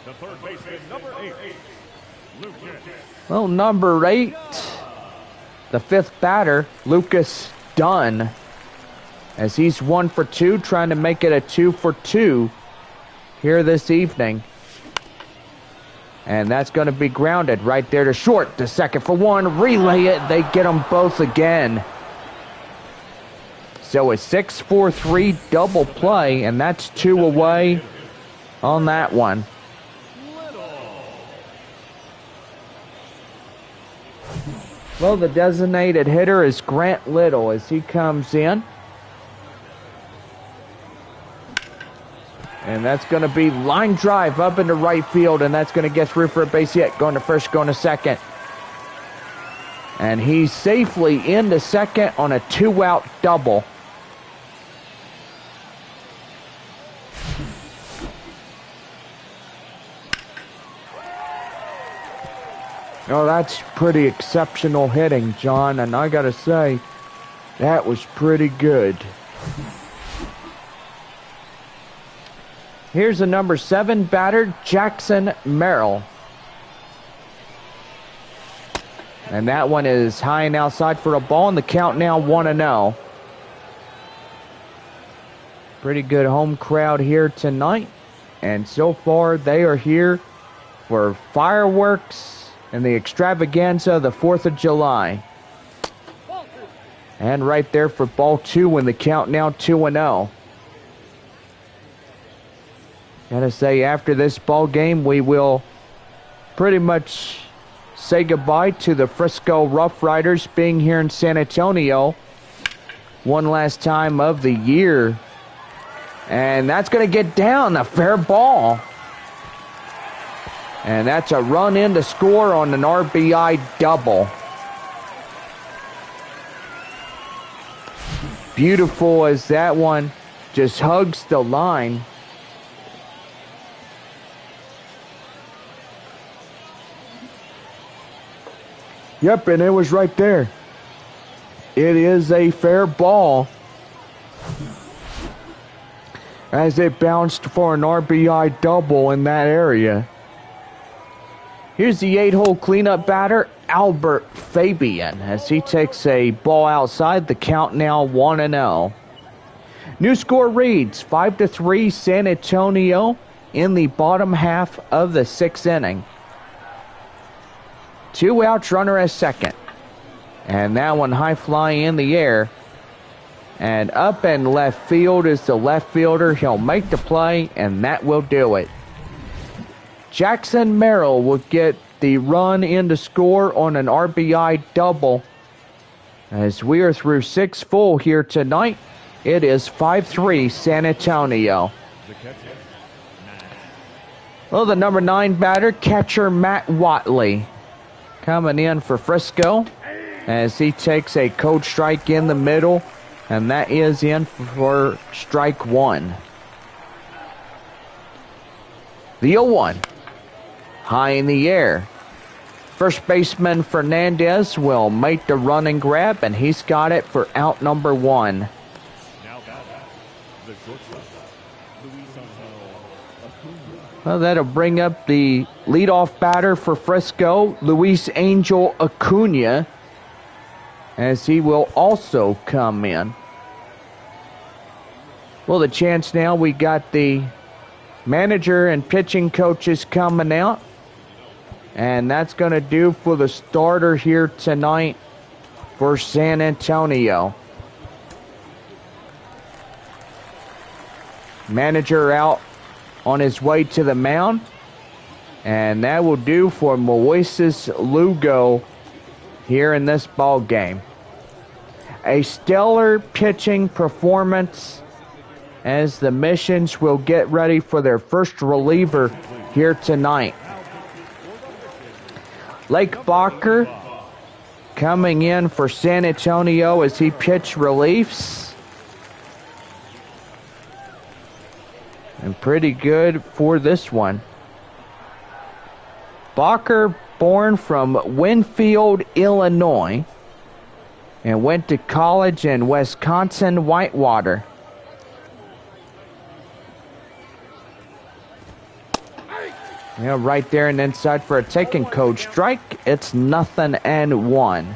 The third baseman, number 8, Lucas. Well, number 8, the 5th batter, Lucas Dunn, as he's 1 for 2, trying to make it a 2 for 2 here this evening. And that's going to be grounded right there to short. The second for 1, relay it. They get them both again. So a 6-4-3 double play, and that's 2 away on that one. Well, the designated hitter is Grant Little as he comes in. And that's going to be line drive up into right field, and that's going to get through for a base hit. Going to first, going to second. And he's safely into second on a 2-out double. Oh, that's pretty exceptional hitting, John, and I got to say, that was pretty good. Here's the number 7 batter, Jackson Merrill. And that one is high and outside for a ball, and the count now 1-0. Pretty good home crowd here tonight. And so far, they are here for fireworks and the extravaganza of the 4th of July. And right there for ball 2, and the count now 2-0. Gotta say, after this ball game, we will pretty much say goodbye to the Frisco Rough Riders being here in San Antonio one last time of the year. And that's going to get down, a fair ball. And that's a run in to score on an RBI double. Beautiful as that one just hugs the line. Yep, and it was right there. It is a fair ball as it bounced for an RBI double in that area. Here's the 8-hole cleanup batter, Albert Fabian, as he takes a ball outside. The count now 1-0. New score reads 5-3 San Antonio in the bottom half of the 6th inning. 2 outs, runner at second. And that one high fly in the air. And up in left field is the left fielder. He'll make the play, and that will do it. Jackson Merrill will get the run in to score on an RBI double. As we are through 6 full here tonight, it is 5-3 San Antonio. Well, the number 9 batter, catcher Matt Watley, coming in for Frisco as he takes a cold strike in the middle, and that is in for strike 1. The 0-1, high in the air. First baseman Fernandez will make the run and grab, and he's got it for out number 1. Now batting, the shortstop, Luis Angel Acuna. Well, that'll bring up the leadoff batter for Frisco, Luis Angel Acuna, as he will also come in. Well, the chance now, we got the manager and pitching coaches coming out. And that's going to do for the starter here tonight for San Antonio. Manager out on his way to the mound. And that will do for Moises Lugo here in this ball game. A stellar pitching performance as the Missions will get ready for their first reliever here tonight. Lake Bacher coming in for San Antonio as he pitched reliefs. And pretty good for this one. Bacher, born from Winfield, Illinois, and went to college in Wisconsin Whitewater. Yeah, right there and inside for a taken code strike. It's 0-1.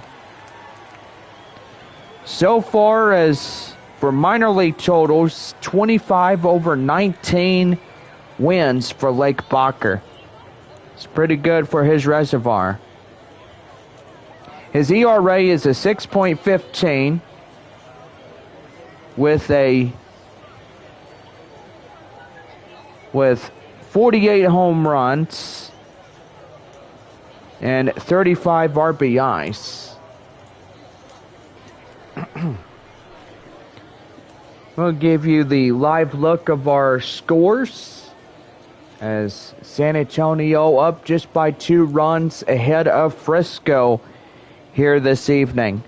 So far as for minor league totals, 25 over 19 wins for Lake Bacher. It's pretty good for his reservoir. His ERA is a 6.15 with 48 home runs and 35 RBIs. We'll give you the live look of our scores as San Antonio up just by 2 runs ahead of Frisco here this evening.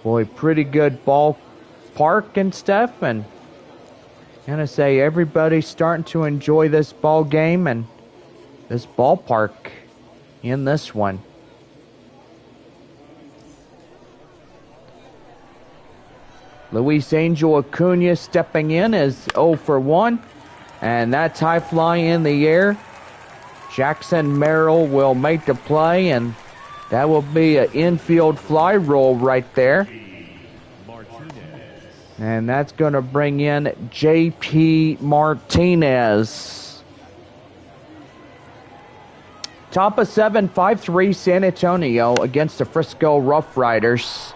Boy, pretty good ballpark and stuff, and I'm gonna say everybody's starting to enjoy this ball game and this ballpark in this one. Luis Angel Acuna stepping in is 0 for 1, and that's high fly in the air. Jackson Merrill will make the play, and that will be an infield fly roll right there. And that's going to bring in J.P. Martinez. Top of 7, 5-3 San Antonio against the Frisco RoughRiders.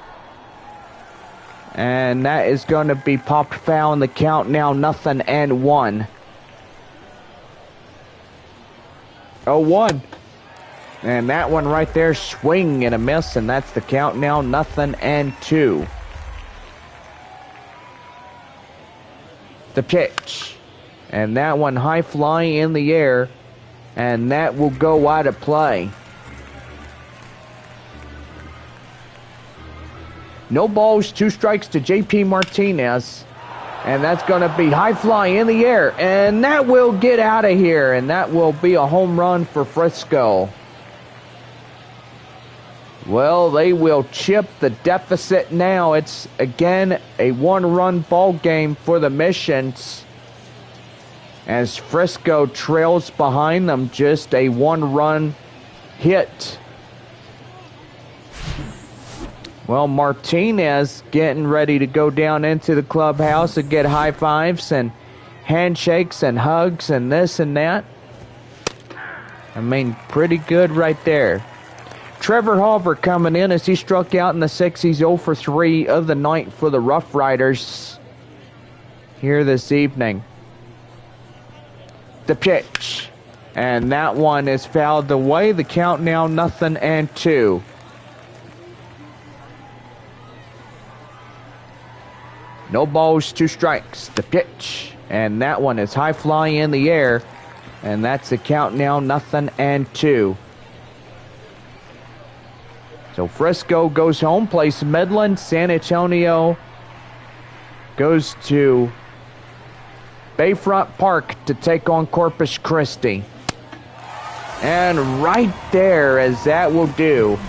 And that is going to be popped foul in the count now, 0-1. 0-1. And that one right there, swing and a miss, and that's the count now, 0-2. The pitch. And that one high fly in the air, and that will go out of play. No balls, 2 strikes to J.P. Martinez. And that's going to be high fly in the air. And that will get out of here. And that will be a home run for Frisco. Well, they will chip the deficit now. It's, again, a 1-run ball game for the Missions. As Frisco trails behind them, just a 1-run hit. Well, Martinez getting ready to go down into the clubhouse and get high fives and handshakes and hugs and this and that. I mean, pretty good right there. Trevor Hauver coming in as he struck out in the 6th. He's 0 for 3 of the night for the RoughRiders here this evening. The pitch. And that one is fouled away. The count now 0-2. No balls, 2 strikes. The pitch. And that one is high fly in the air. And that's the count now, 0-2. So Frisco goes home, plays Midland. San Antonio goes to Bayfront Park to take on Corpus Christi. And right there, as that will do.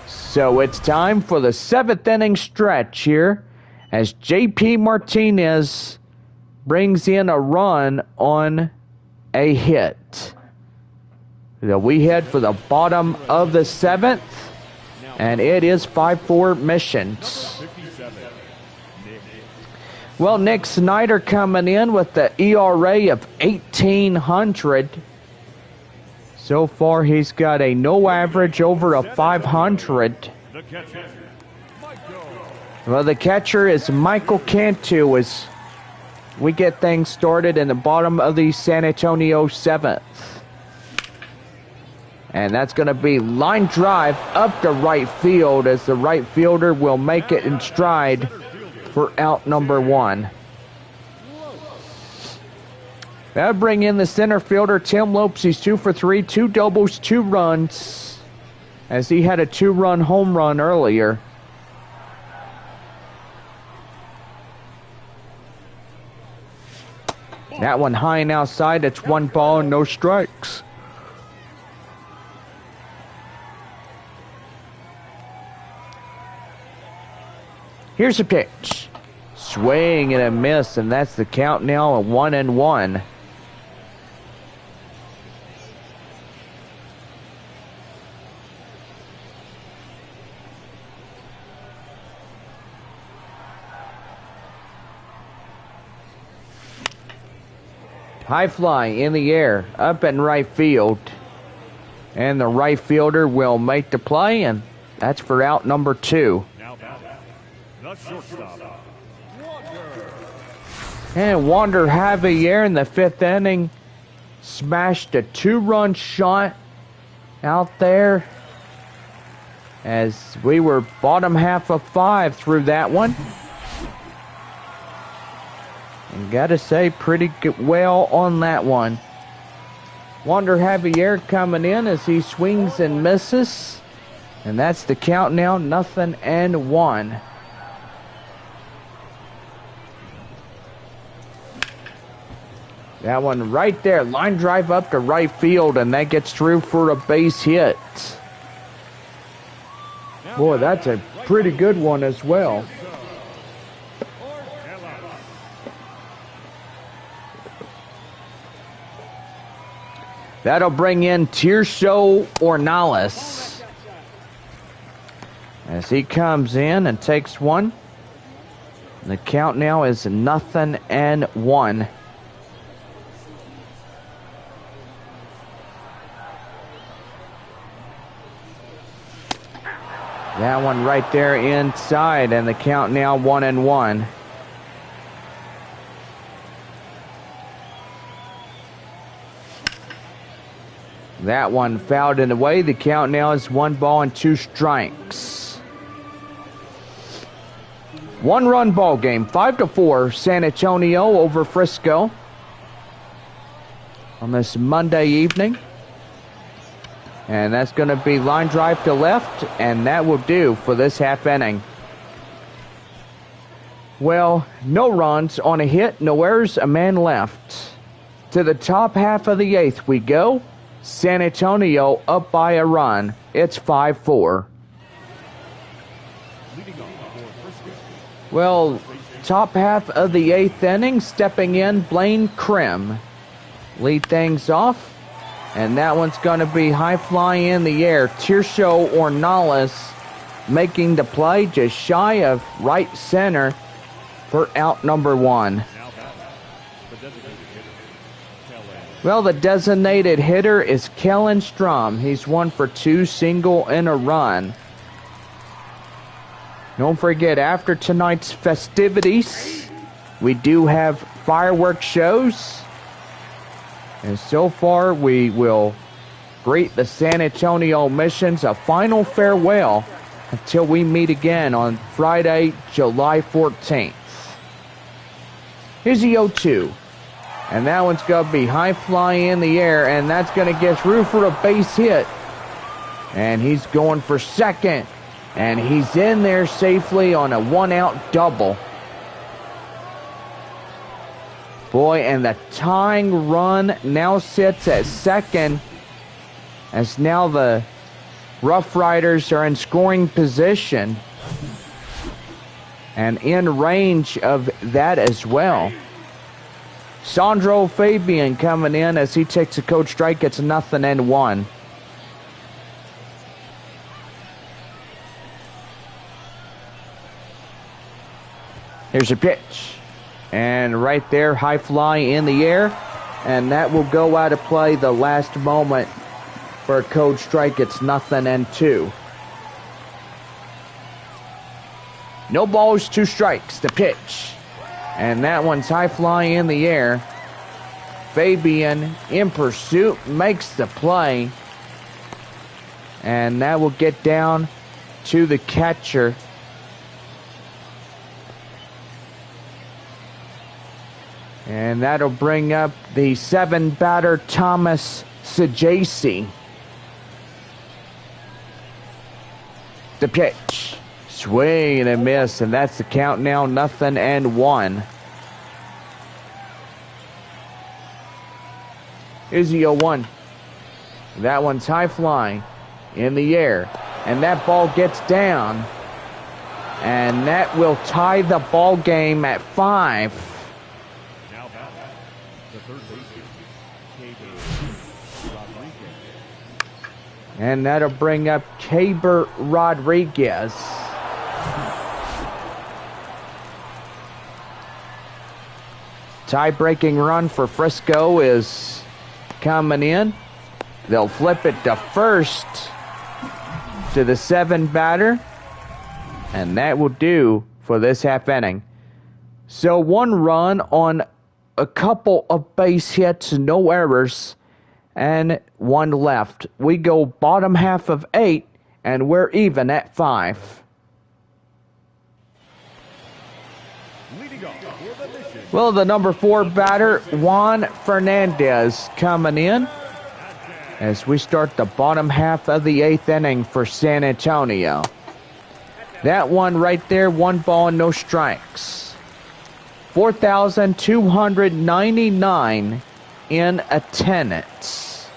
So it's time for the 7th inning stretch here as JP Martinez brings in a run on a hit. So we head for the bottom of the 7th, and it is 5-4 Missions. Well, Nick Snyder coming in with the ERA of 1,800. So far, he's got a no average over a 500. Well, the catcher is Michael Cantu as we get things started in the bottom of the San Antonio 7th. And that's going to be line drive up to right field as the right fielder will make it in stride for out number 1. That'll bring in the center fielder, Tim Lopes. He's 2 for 3, 2 doubles, 2 runs, as he had a 2-run home run earlier. That one high and outside. It's 1 ball and no strikes. Here's a pitch. Swing and a miss, and that's the count now at 1-1. High fly in the air, up in right field. And the right fielder will make the play, and that's for out number 2. The shortstop, And Wander Javier in the 5th inning smashed a 2-run shot out there as we were bottom half of 5 through that one. And gotta say, pretty good, well on that one. Wander Javier coming in as he swings and misses. And that's the count now, 0-1. That one right there, line drive up to right field, and that gets through for a base hit. Boy, that's a pretty good one as well. That'll bring in Tirso Ornelas as he comes in and takes one. And the count now is 0-1. That one right there inside, and the count now 1-1. That one fouled in the way. The count now is 1 ball and 2 strikes. 1-run ball game, 5-4, San Antonio over Frisco on this Monday evening. And that's going to be line drive to left, and that will do for this half inning. Well, no runs on a hit, no errors, a man left. To the top half of the 8th we go. San Antonio up by a run. It's 5-4. Well, top half of the 8th inning, stepping in, Blaine Krim. Lead things off. And that one's going to be high fly in the air. Tirso Ornelas making the play just shy of right center for out number 1. Well, the designated hitter is Kellen Strom. He's 1 for 2, single and a run. Don't forget, after tonight's festivities, we do have fireworks shows. And so far, we will greet the San Antonio Missions a final farewell until we meet again on Friday, July 14th. Here's the 0-2. And that one's going to be high fly in the air, and that's going to get through for a base hit. And he's going for second, and he's in there safely on a 1-out double. Boy, and the tying run now sits at second, as now the RoughRiders are in scoring position. and in range of that as well. Sandro Fabian coming in as he takes a coach strike. It's 0-1. Here's a pitch. And right there, high fly in the air. And that will go out of play the last moment for a code strike. It's 0-2. No balls, 2 strikes. The pitch. And that one's high fly in the air. Fabian in pursuit makes the play. And that will get down to the catcher. And that'll bring up the 7-batter Thomas Sajasi. The pitch. Swing and a miss, and that's the count now, 0-1. Here's the 0-1. That one's high flying in the air, and that ball gets down, and that will tie the ball game at 5. Now back, the third baseman, Rodriguez. And that'll bring up Caber Rodriguez. Tie-breaking run for Frisco is coming in. They'll flip it to first to the 7-batter. And that will do for this half inning. So 1 run on a couple of base hits, no errors, and 1 left. We go bottom half of 8, and we're even at 5. Leading off for the mission. Well, the number 4 batter, Juan Fernandez, coming in as we start the bottom half of the 8th inning for San Antonio. That one right there, 1 ball, no strikes. 4,299 in attendance.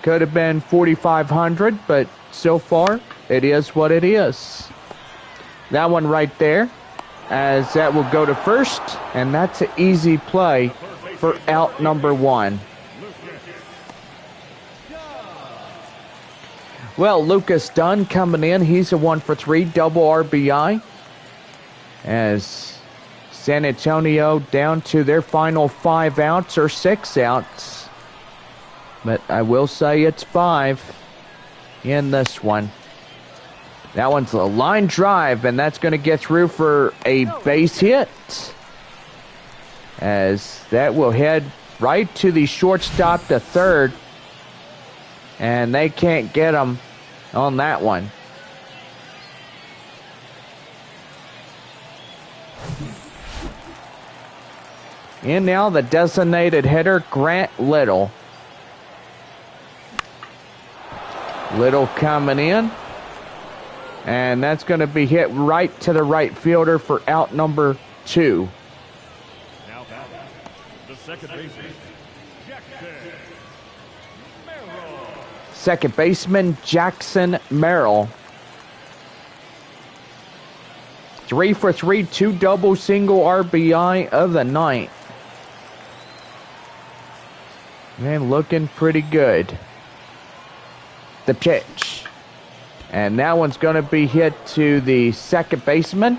Could have been 4,500, but so far, it is what it is. That one right there, as that will go to first, and that's an easy play for out number 1. Well, Lucas Dunn coming in. He's a 1-for-3 double RBI. As San Antonio down to their final 5 outs or 6 outs. But I will say it's 5 in this one. That one's a line drive, and that's going to get through for a base hit. As that will head right to the shortstop to third. And they can't get him on that one. And now the designated hitter, Grant Little. Little coming in. And that's going to be hit right to the right fielder for out number 2. Now back, the second baseman, Second baseman, Jackson Merrill. 3-for-3, 2 double, single RBI of the night. And looking pretty good. The pitch. And that one's going to be hit to the second baseman.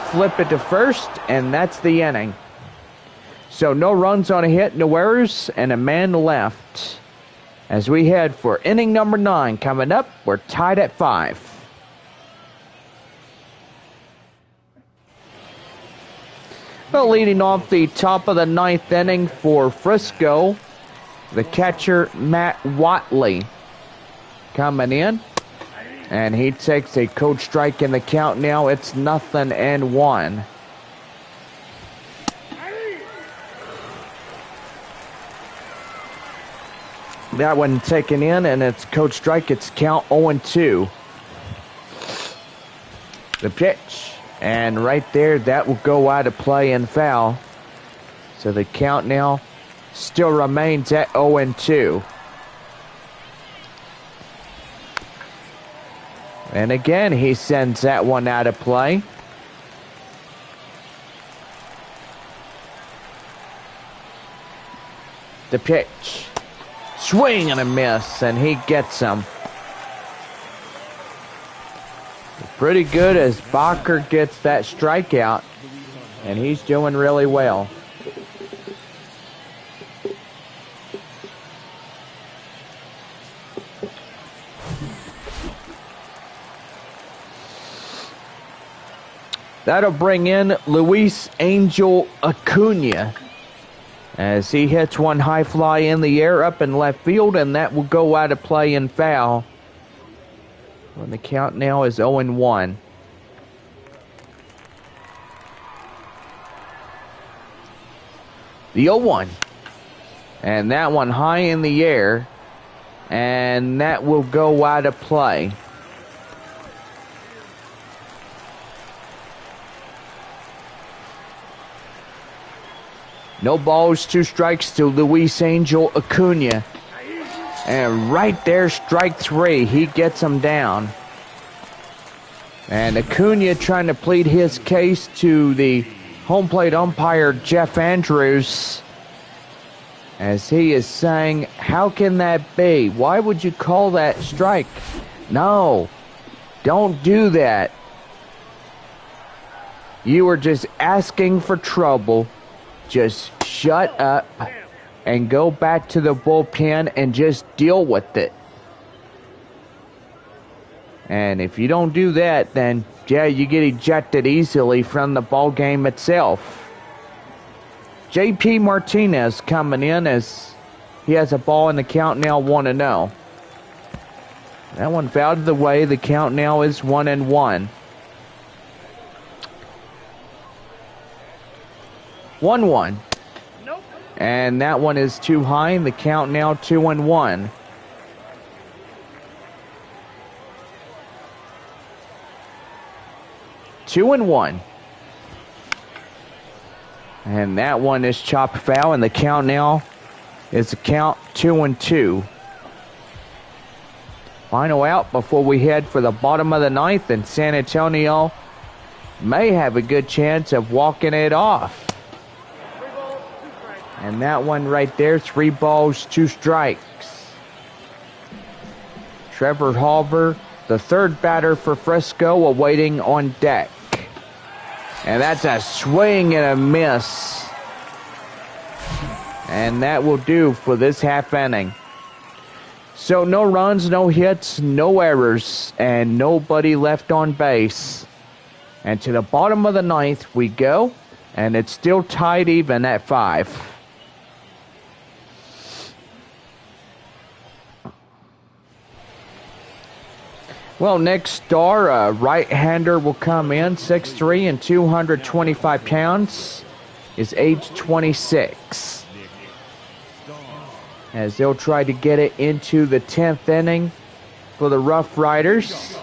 Flip it to first, and that's the inning. So no runs on a hit, no errors, and a man left. As we head for inning number 9 coming up, we're tied at 5. Well, leading off the top of the 9th inning for Frisco, the catcher, Matt Watley, coming in. And he takes a cold strike in the count now. It's 0-1. That one taken in, and it's cold strike. It's count 0-2. The pitch. And right there, that will go out of play and foul. So the count now still remains at 0-2. And again, he sends that one out of play. The pitch. Swing and a miss, and he gets him. Pretty good as Bacher gets that strikeout, and he's doing really well. That'll bring in Luis Angel Acuna as he hits one high fly in the air up in left field, and that will go out of play and foul. When the count now is 0-1. The 0-1. And that one high in the air, and that will go out of play. No balls, 2 strikes to Luis Angel Acuna. And right there, strike 3. He gets him down. And Acuna trying to plead his case to the home plate umpire, Jeff Andrews, as he is saying, how can that be? Why would you call that strike? No, don't do that. You were just asking for trouble. Just shut up and go back to the bullpen and just deal with it. And if you don't do that, then, yeah, you get ejected easily from the ball game itself. JP Martinez coming in as he has a ball in the count now 1-0. That one fouled to the way. The count now is 1-1. 1-1. Nope. And that one is too high, and the count now 2-1. Two and one. And that one is chopped foul, and the count now is the count 2-2. Final out before we head for the bottom of the ninth, and San Antonio may have a good chance of walking it off. And that one right there, 3 balls, 2 strikes. Trevor Halver, the third batter for Frisco, awaiting on deck. And that's a swing and a miss. And that will do for this half inning. So no runs, no hits, no errors, and nobody left on base. And to the bottom of the ninth we go, and it's still tied even at 5. Well, next star, a right-hander will come in, 6'3" and 225 pounds, is age 26. As they'll try to get it into the 10th inning for the RoughRiders.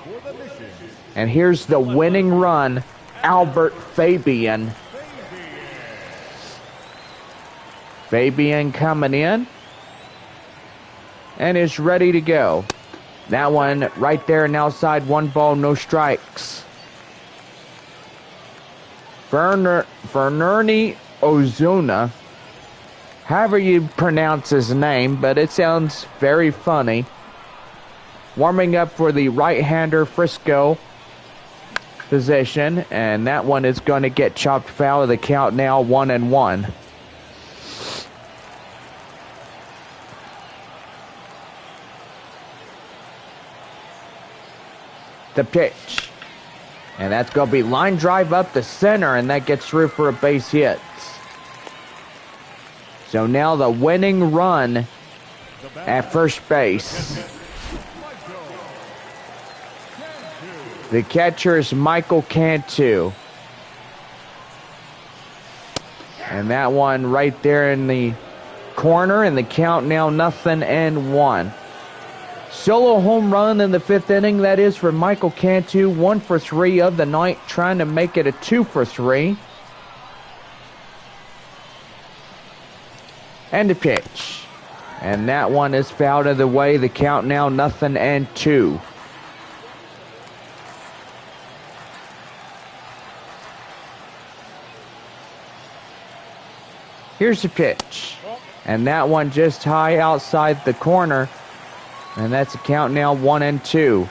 And here's the winning run, Albert Fabian. Fabian coming in and is ready to go. That one right there and outside, 1 ball, no strikes. Fernerney Ozuna, however you pronounce his name, but it sounds very funny. Warming up for the right-hander Frisco position, and that one is going to get chopped foul of the count now 1-1. The pitch. And that's going to be line drive up the center, and that gets through for a base hit. So now the winning run at first base. The catcher is Michael Cantu. And that one right there in the corner, and the count now 0-1. Solo home run in the 5th inning, that is for Michael Cantu, 1 for 3 of the night, trying to make it a 2 for 3. And the pitch. And that one is fouled of the way, the count now 0-2. Here's the pitch. And that one just high outside the corner. And that's a count now, 1-2.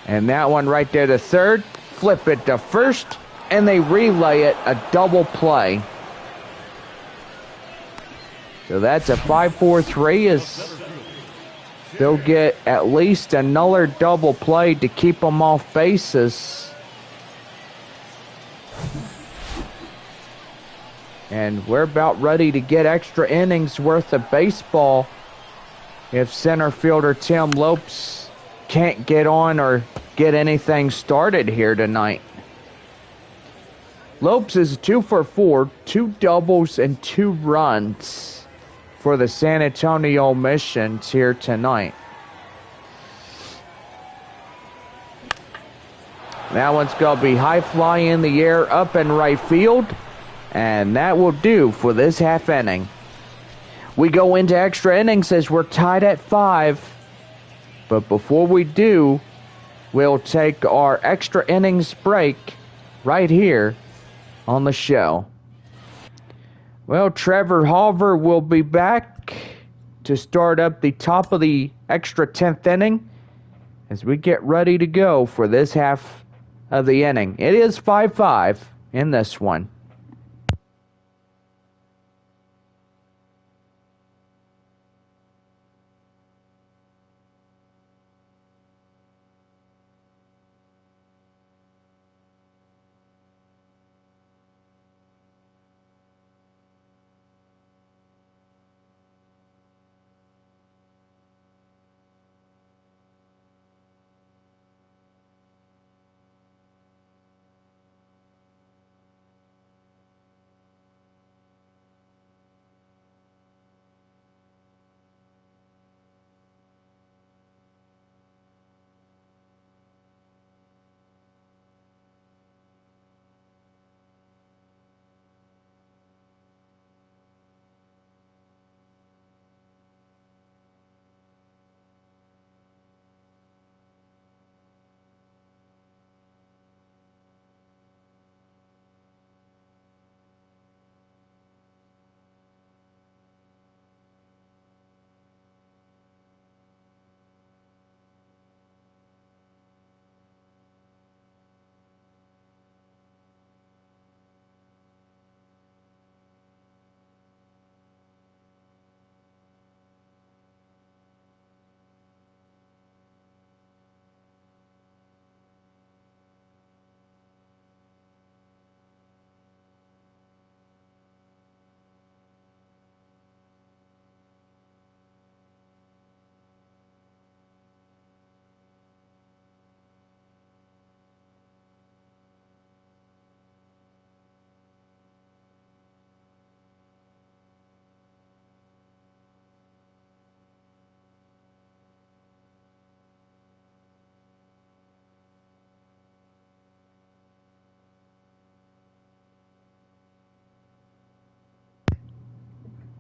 And that one right there to third. Flip it to first. And they relay it, a double play. So that's a 5-4-3 as they'll get at least another double play to keep them off bases. And we're about ready to get extra innings worth of baseball if center fielder Tim Lopes can't get on or get anything started here tonight. Lopes is 2 for 4, 2 doubles and 2 runs for the San Antonio Missions here tonight. That one's going to be high fly in the air up in right field. And that will do for this half inning. We go into extra innings as we're tied at 5. But before we do, we'll take our extra innings break right here on the show. Well, Trevor Halver will be back to start up the top of the extra 10th inning as we get ready to go for this half of the inning. It is 5-5 in this one.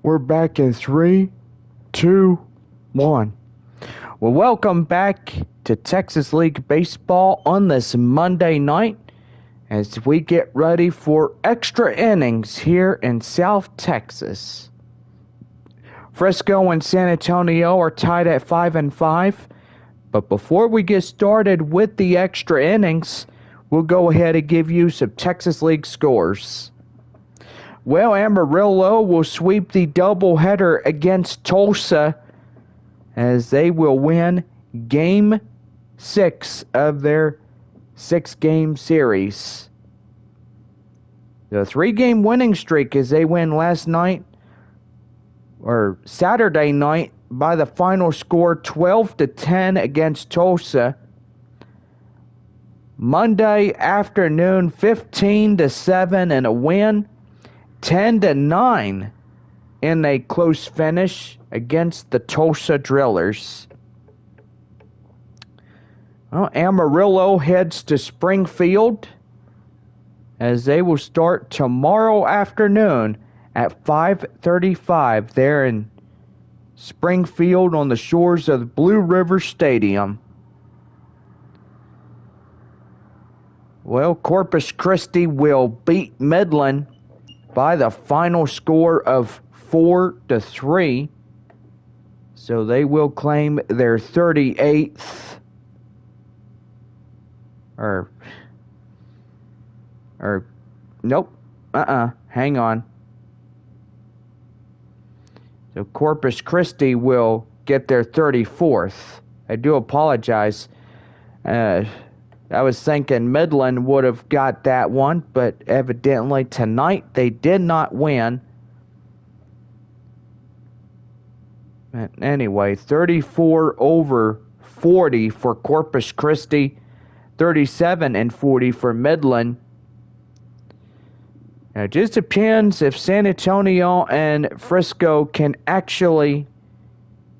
We're back in 3, 2, 1. Well, welcome back to Texas League Baseball on this Monday night as we get ready for extra innings here in South Texas. Frisco and San Antonio are tied at 5-5. But before we get started with the extra innings, we'll go ahead and give you some Texas League scores. Well, Amarillo will sweep the doubleheader against Tulsa as they will win Game 6 of their 6-game series. The 3-game winning streak as they win last night, or Saturday night, by the final score 12-10 against Tulsa. Monday afternoon 15-7 in a win. 10-9 in a close finish against the Tulsa Drillers. Well, Amarillo heads to Springfield as they will start tomorrow afternoon at 5:35 there in Springfield on the shores of Blue River Stadium. Well, Corpus Christi will beat Midland by the final score of 4-3. So they will claim their 38th, nope, hang on. So Corpus Christi will get their 34th. I do apologize. I was thinking Midland would have got that one, but evidently tonight they did not win. Anyway, 34-40 for Corpus Christi, 37-40 for Midland. Now, it just depends if San Antonio and Frisco can actually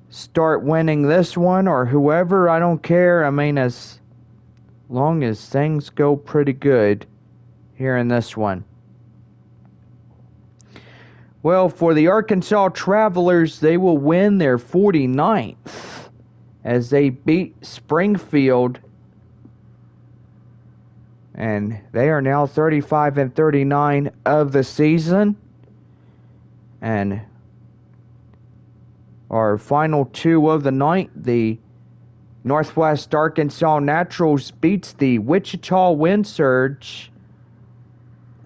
start winning this one, or whoever. I don't care. I mean, as long as things go pretty good here in this one. Well, for the Arkansas Travelers, they will win their 49th as they beat Springfield. And they are now 35-39 of the season. And our final two of the night, the Northwest Arkansas Naturals beats the Wichita Wind Surge.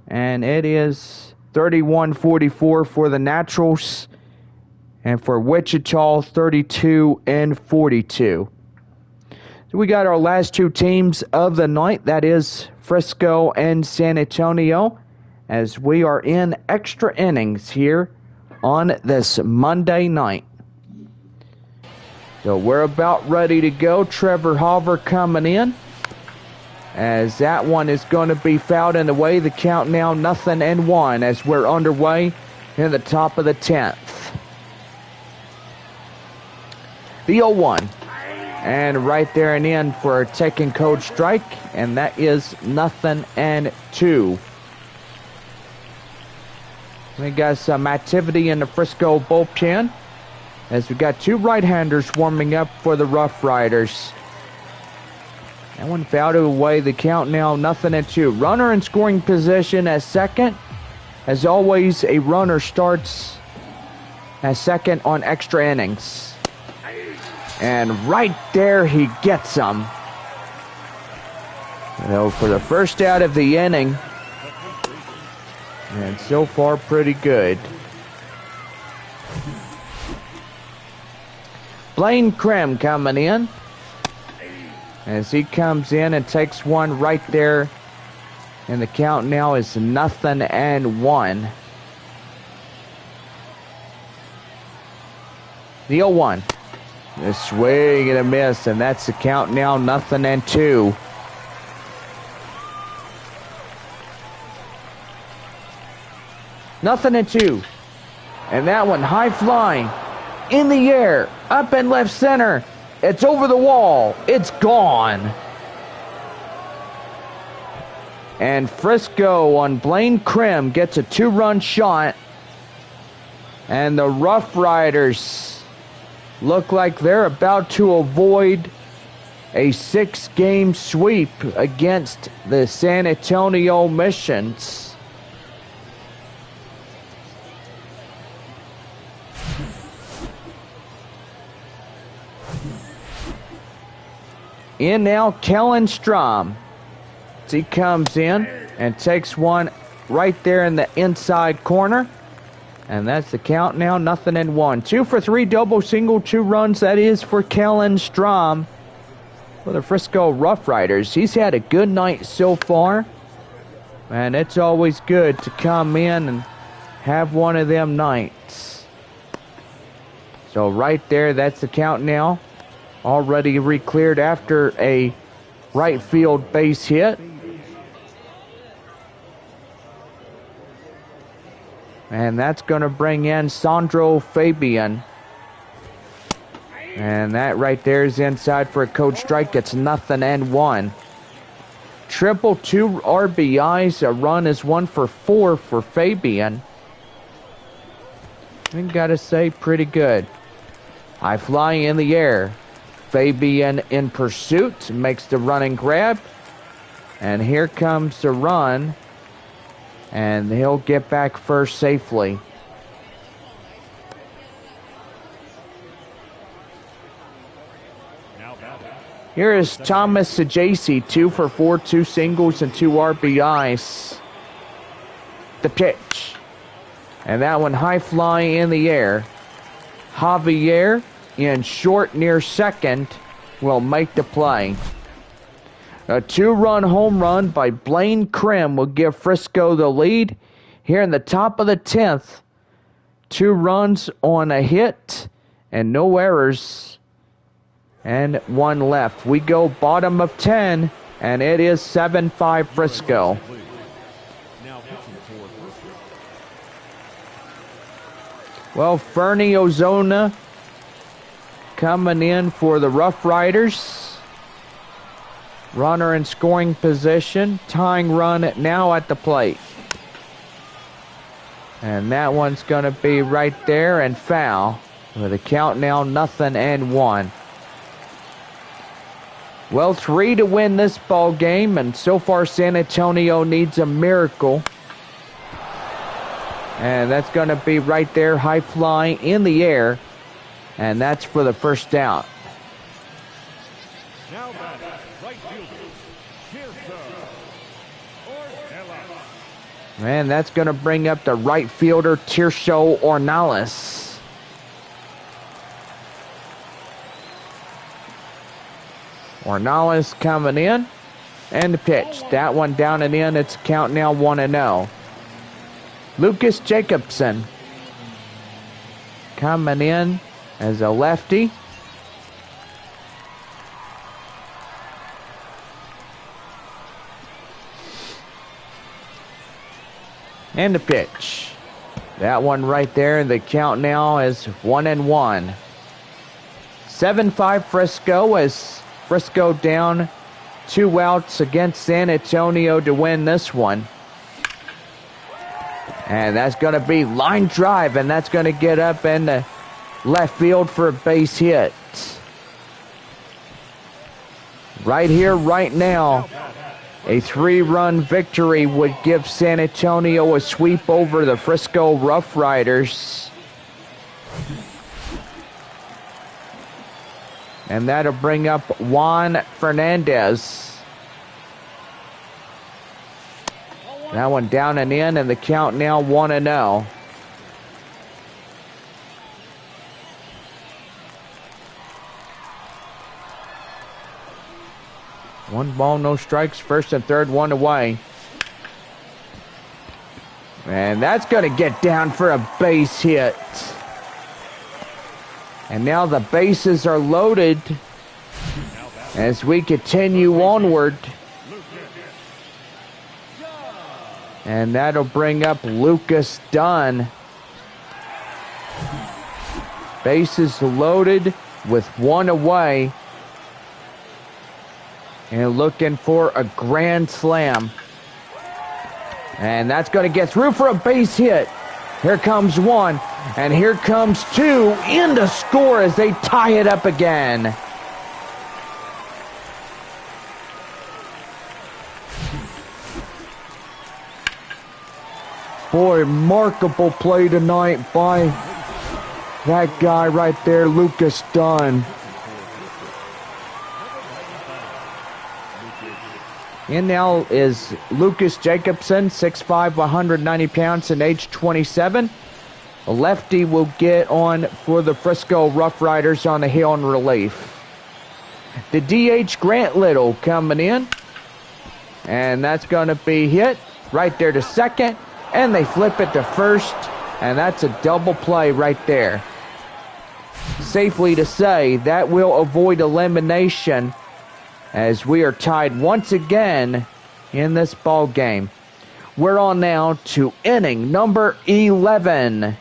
And it is 31-44 for the Naturals, and for Wichita, 32-42. So we got our last two teams of the night, that is Frisco and San Antonio, as we are in extra innings here on this Monday night. So we're about ready to go. Trevor Hauver coming in, as that one is going to be fouled in the way. The count now 0-1 as we're underway in the top of the 10th. The 0-1. And right there and in for a taking code strike. And that is 0-2. We got some activity in the Frisco bullpen, as we got two right-handers warming up for the RoughRiders. That one fouled away. The count now 0-2. Runner in scoring position at second. As always, a runner starts at second on extra innings. And right there, he gets them. For the first out of the inning. And so far, pretty good. Blaine Krim coming in, as he comes in and takes one right there. And the count now is 0-1. The 0-1. A swing and a miss, and that's the count now 0-2. Nothing and 2. And that one high flying in the air, up in left center. It's over the wall. It's gone. And Frisco on Blaine Krim gets a 2-run shot. And the RoughRiders look like they're about to avoid a 6-game sweep against the San Antonio Missions. In now, Kellen Strom. He comes in and takes one right there in the inside corner. And that's the count now, 0-1. 2 for 3, double, single, 2 runs. That is for Kellen Strom for the Frisco RoughRiders. He's had a good night so far. And it's always good to come in and have one of them nights. So right there, that's the count now. Already re-cleared after a right field base hit. And that's going to bring in Sandro Fabian. And that right there is inside for a code strike. It's 0-1. Triple 2 RBIs. A run is 1 for 4 for Fabian. I gotta say, pretty good. High fly in the air. Fabian in pursuit, makes the running grab. And here comes the run. And he'll get back first safely. Here is Thomas Sajaci, 2 for 4, 2 singles and 2 RBIs. The pitch. And that one high fly in the air. Javier in short near second will make the play. A 2-run home run by Blaine Krim will give Frisco the lead. Here in the top of the 10th, 2 runs on a hit and no errors. And 1 left. We go bottom of 10, and it is 7-5 Frisco. Well, Fernie Ozona coming in for the RoughRiders. Runner in scoring position. Tying run now at the plate. And that one's going to be right there and foul. With a count now 0-1. Well, 3 to win this ball game, and so far San Antonio needs a miracle. And that's going to be right there, high fly in the air, and that's for the first down. Now batting, right fielder, And that's going to bring up the right fielder, Tirso Ornelas. Ornelas coming in, and the pitch. That one down and in. It's count now 1-0. Lucas Jacobson coming in as a lefty. And the pitch. That one right there. The count now is 1-1. 7-5 Frisco as Frisco down 2 outs against San Antonio to win this one. And that's going to be line drive, and that's going to get up in the left field for a base hit. Right here, right now, a 3-run victory would give San Antonio a sweep over the Frisco RoughRiders. And that'll bring up Juan Fernandez. That one down and in, and the count now 1-0. One ball, no strikes, first and third, 1 away. And that's going to get down for a base hit. And now the bases are loaded as we continue onward. And that'll bring up Lucas Dunn. Bases loaded with 1 away. And looking for a grand slam. And that's going to get through for a base hit. Here comes 1, and here comes 2 in to score as they tie it up again. Boy, remarkable play tonight by that guy right there, Lucas Dunn. In now is Lucas Jacobson, 6'5", 190 pounds, and age 27. A lefty will get on for the Frisco RoughRiders on the hill in relief. The DH Grant Little coming in. And that's going to be hit right there to second. And they flip it to first. And that's a double play right there. Safely to say that will avoid elimination, as we are tied once again in this ball game. We're on now to inning number 11,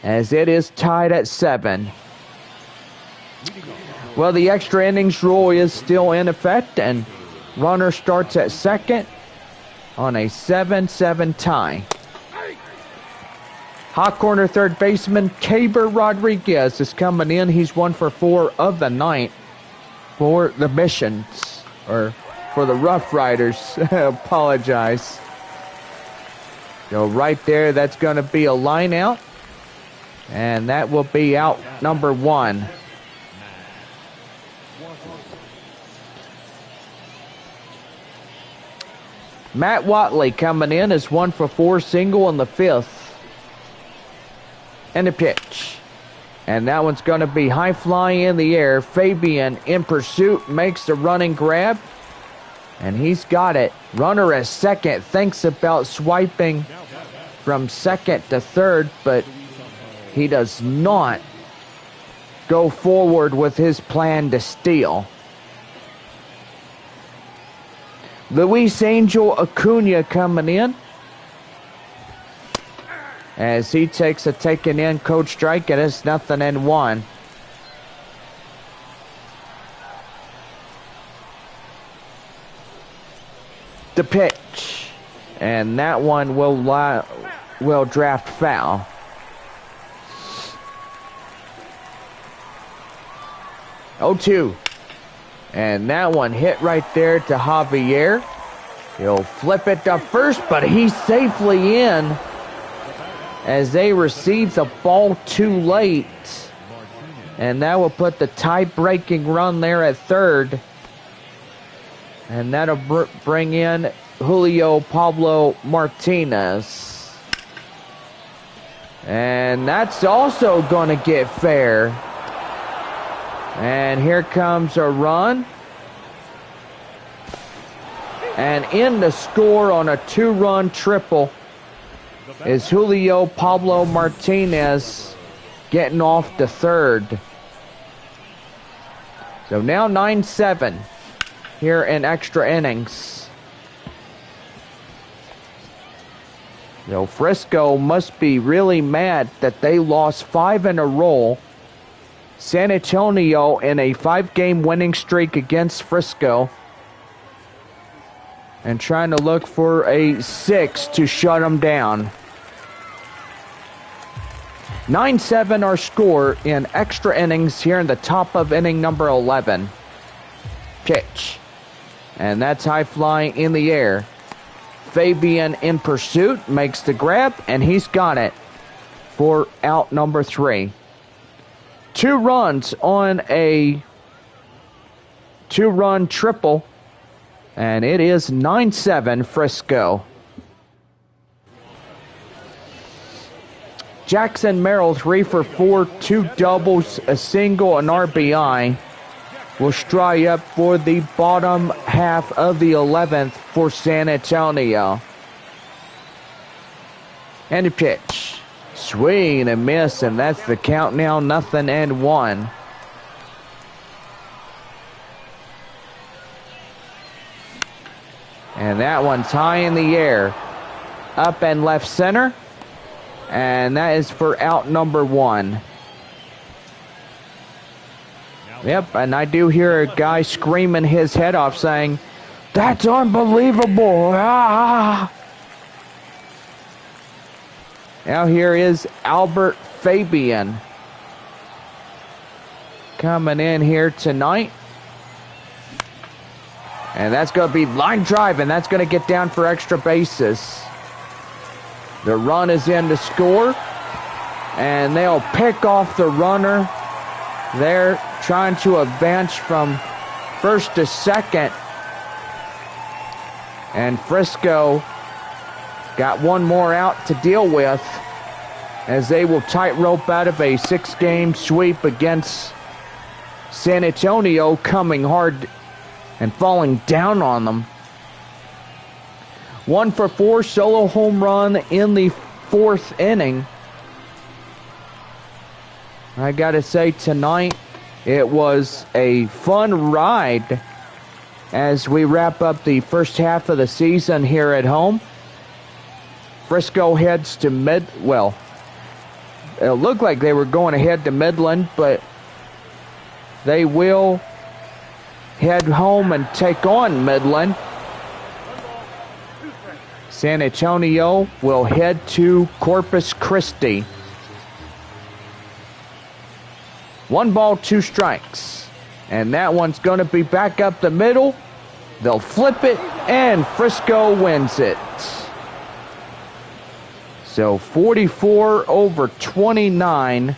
as it is tied at 7. Well, the extra innings rule is still in effect, and runner starts at second on a 7-7 tie. Hot corner third baseman Caber Rodriguez is coming in. He's 1 for 4 of the night for the Missions, or for the RoughRiders. Apologize. So right there, that's going to be a line out. And that will be out number 1. Matt Watley coming in is 1 for 4 single in the 5th. And a pitch. And that one's going to be high fly in the air. Fabian in pursuit makes the running grab. And he's got it. Runner at second thinks about swiping from second to third, but he does not go forward with his plan to steal. Luis Angel Acuna coming in as he takes a taken in coach strike, and it's 0-1. The pitch, and that one will draft foul. Oh, 2. And that one hit right there to Javier. He'll flip it to first, but he's safely in as they receive the ball too late. And that will put the tie-breaking run there at third. And that'll bring in Julio Pablo Martinez. And that's also going to get fair. And here comes a run. And in the score on a 2-run triple is Julio Pablo Martinez getting off to third. So now 9-7 here in extra innings. So Frisco must be really mad that they lost 5 in a row. San Antonio in a 5-game winning streak against Frisco. And trying to look for a 6 to shut them down. 9-7 our score in extra innings here in the top of inning number 11. Pitch. And that's high fly in the air. Fabian in pursuit makes the grab, and he's got it for out number 3. 2 runs on a 2-run triple, and it is 9-7 Frisco. Jackson Merrill 3 for 4, 2 doubles, a single, an RBI. Will strike up for the bottom half of the 11th for San Antonio. And a pitch. Swing and miss, and that's the count now, 0-1. And that one's high in the air. Up and left center. And that is for out number 1. Yep, and I do hear a guy screaming his head off saying, "That's unbelievable!" Ah! Now here is Albert Fabian coming in here tonight. And that's going to be line drive, and that's going to get down for extra bases. The run is in to score, and they'll pick off the runner. They're trying to advance from first to second. And Frisco got one more out to deal with as they will tightrope out of a 6-game sweep against San Antonio, coming hard and falling down on them. 1 for 4 solo home run in the 4th inning. I gotta say, tonight it was a fun ride as we wrap up the first half of the season here at home. Frisco heads to it looked like they were going ahead to Midland, but they will head home and take on Midland. San Antonio will head to Corpus Christi. 1 ball, 2 strikes. And that one's going to be back up the middle. They'll flip it, and Frisco wins it. So 44-29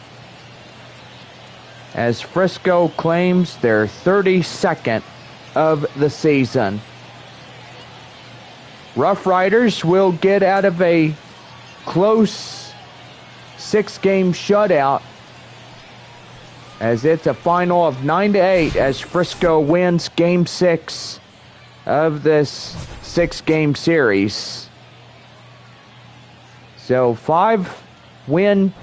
as Frisco claims their 32nd of the season. RoughRiders will get out of a close 6-game shutout as it's a final of 9-8 as Frisco wins Game 6 of this 6-game series. So 5-win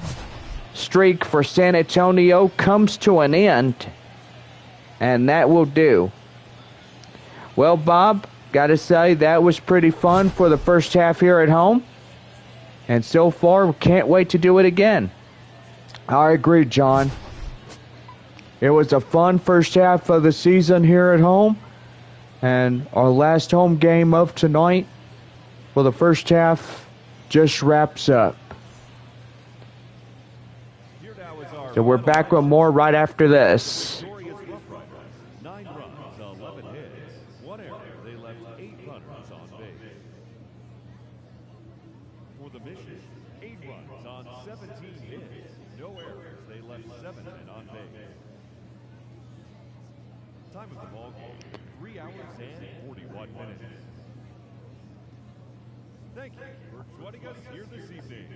streak for San Antonio comes to an end, and that will do. Well, Bob, gotta say that was pretty fun for the first half here at home, and so far we can't wait to do it again. I agree, John. It was a fun first half of the season here at home, and our last home game of tonight for the first half just wraps up. So we're back with more right after this. 9 runs, 11 hits, 1 error. They left 8 runners on base. For the Mission, 8 runs on 17 hits, no errors. They left 7 men on base. Time of the ball game, 3 hours and 41 minutes. Thank you for joining us here this evening.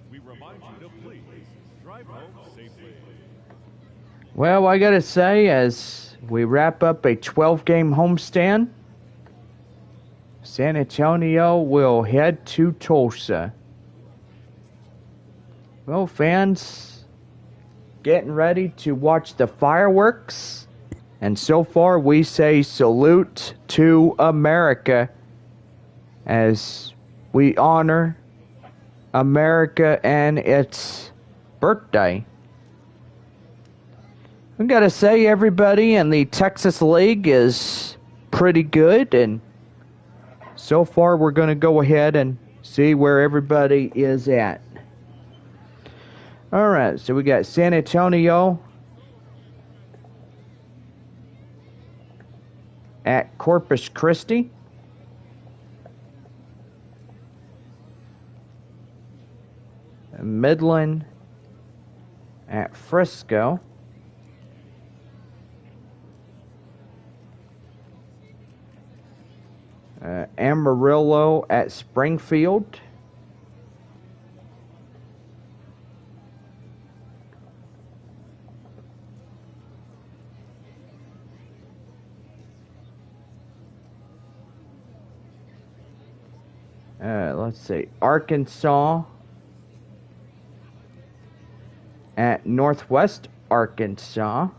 We remind you to please drive home safely. Well, I gotta say, as we wrap up a 12-game homestand, San Antonio will head to Tulsa. Well, fans, getting ready to watch the fireworks. And so far, we say salute to America as we honor America and its birthday. We gotta say, everybody in the Texas League is pretty good, and so far we're gonna go ahead and see where everybody is at. Alright, so we got San Antonio at Corpus Christi. Midland at Frisco. Amarillo at Springfield. Let's see, Arkansas at Northwest Arkansas.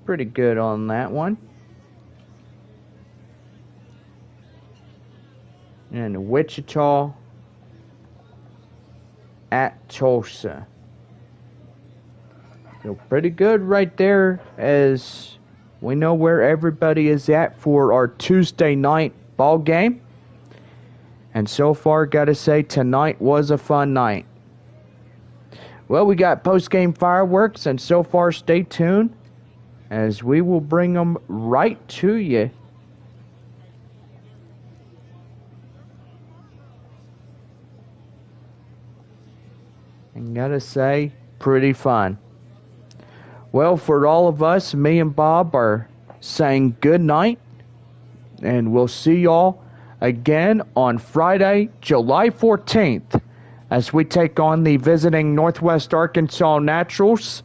Pretty good on that one. And Wichita at Tulsa. So pretty good right there, as we know where everybody is at for our Tuesday night ball game. And so far, gotta say, tonight was a fun night. Well, we got post-game fireworks, and so far, stay tuned, as we will bring them right to you. And gotta say, pretty fun. Well, for all of us, me and Bob are saying good night, and we'll see y'all again on Friday, July 14th, as we take on the visiting Northwest Arkansas Naturals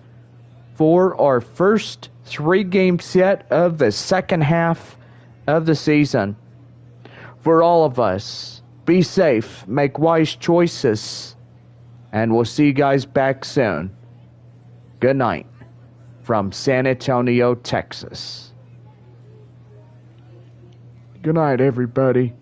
for our first 3-game set of the second half of the season. For all of us, be safe, make wise choices, and we'll see you guys back soon. Good night from San Antonio, Texas. Good night, everybody.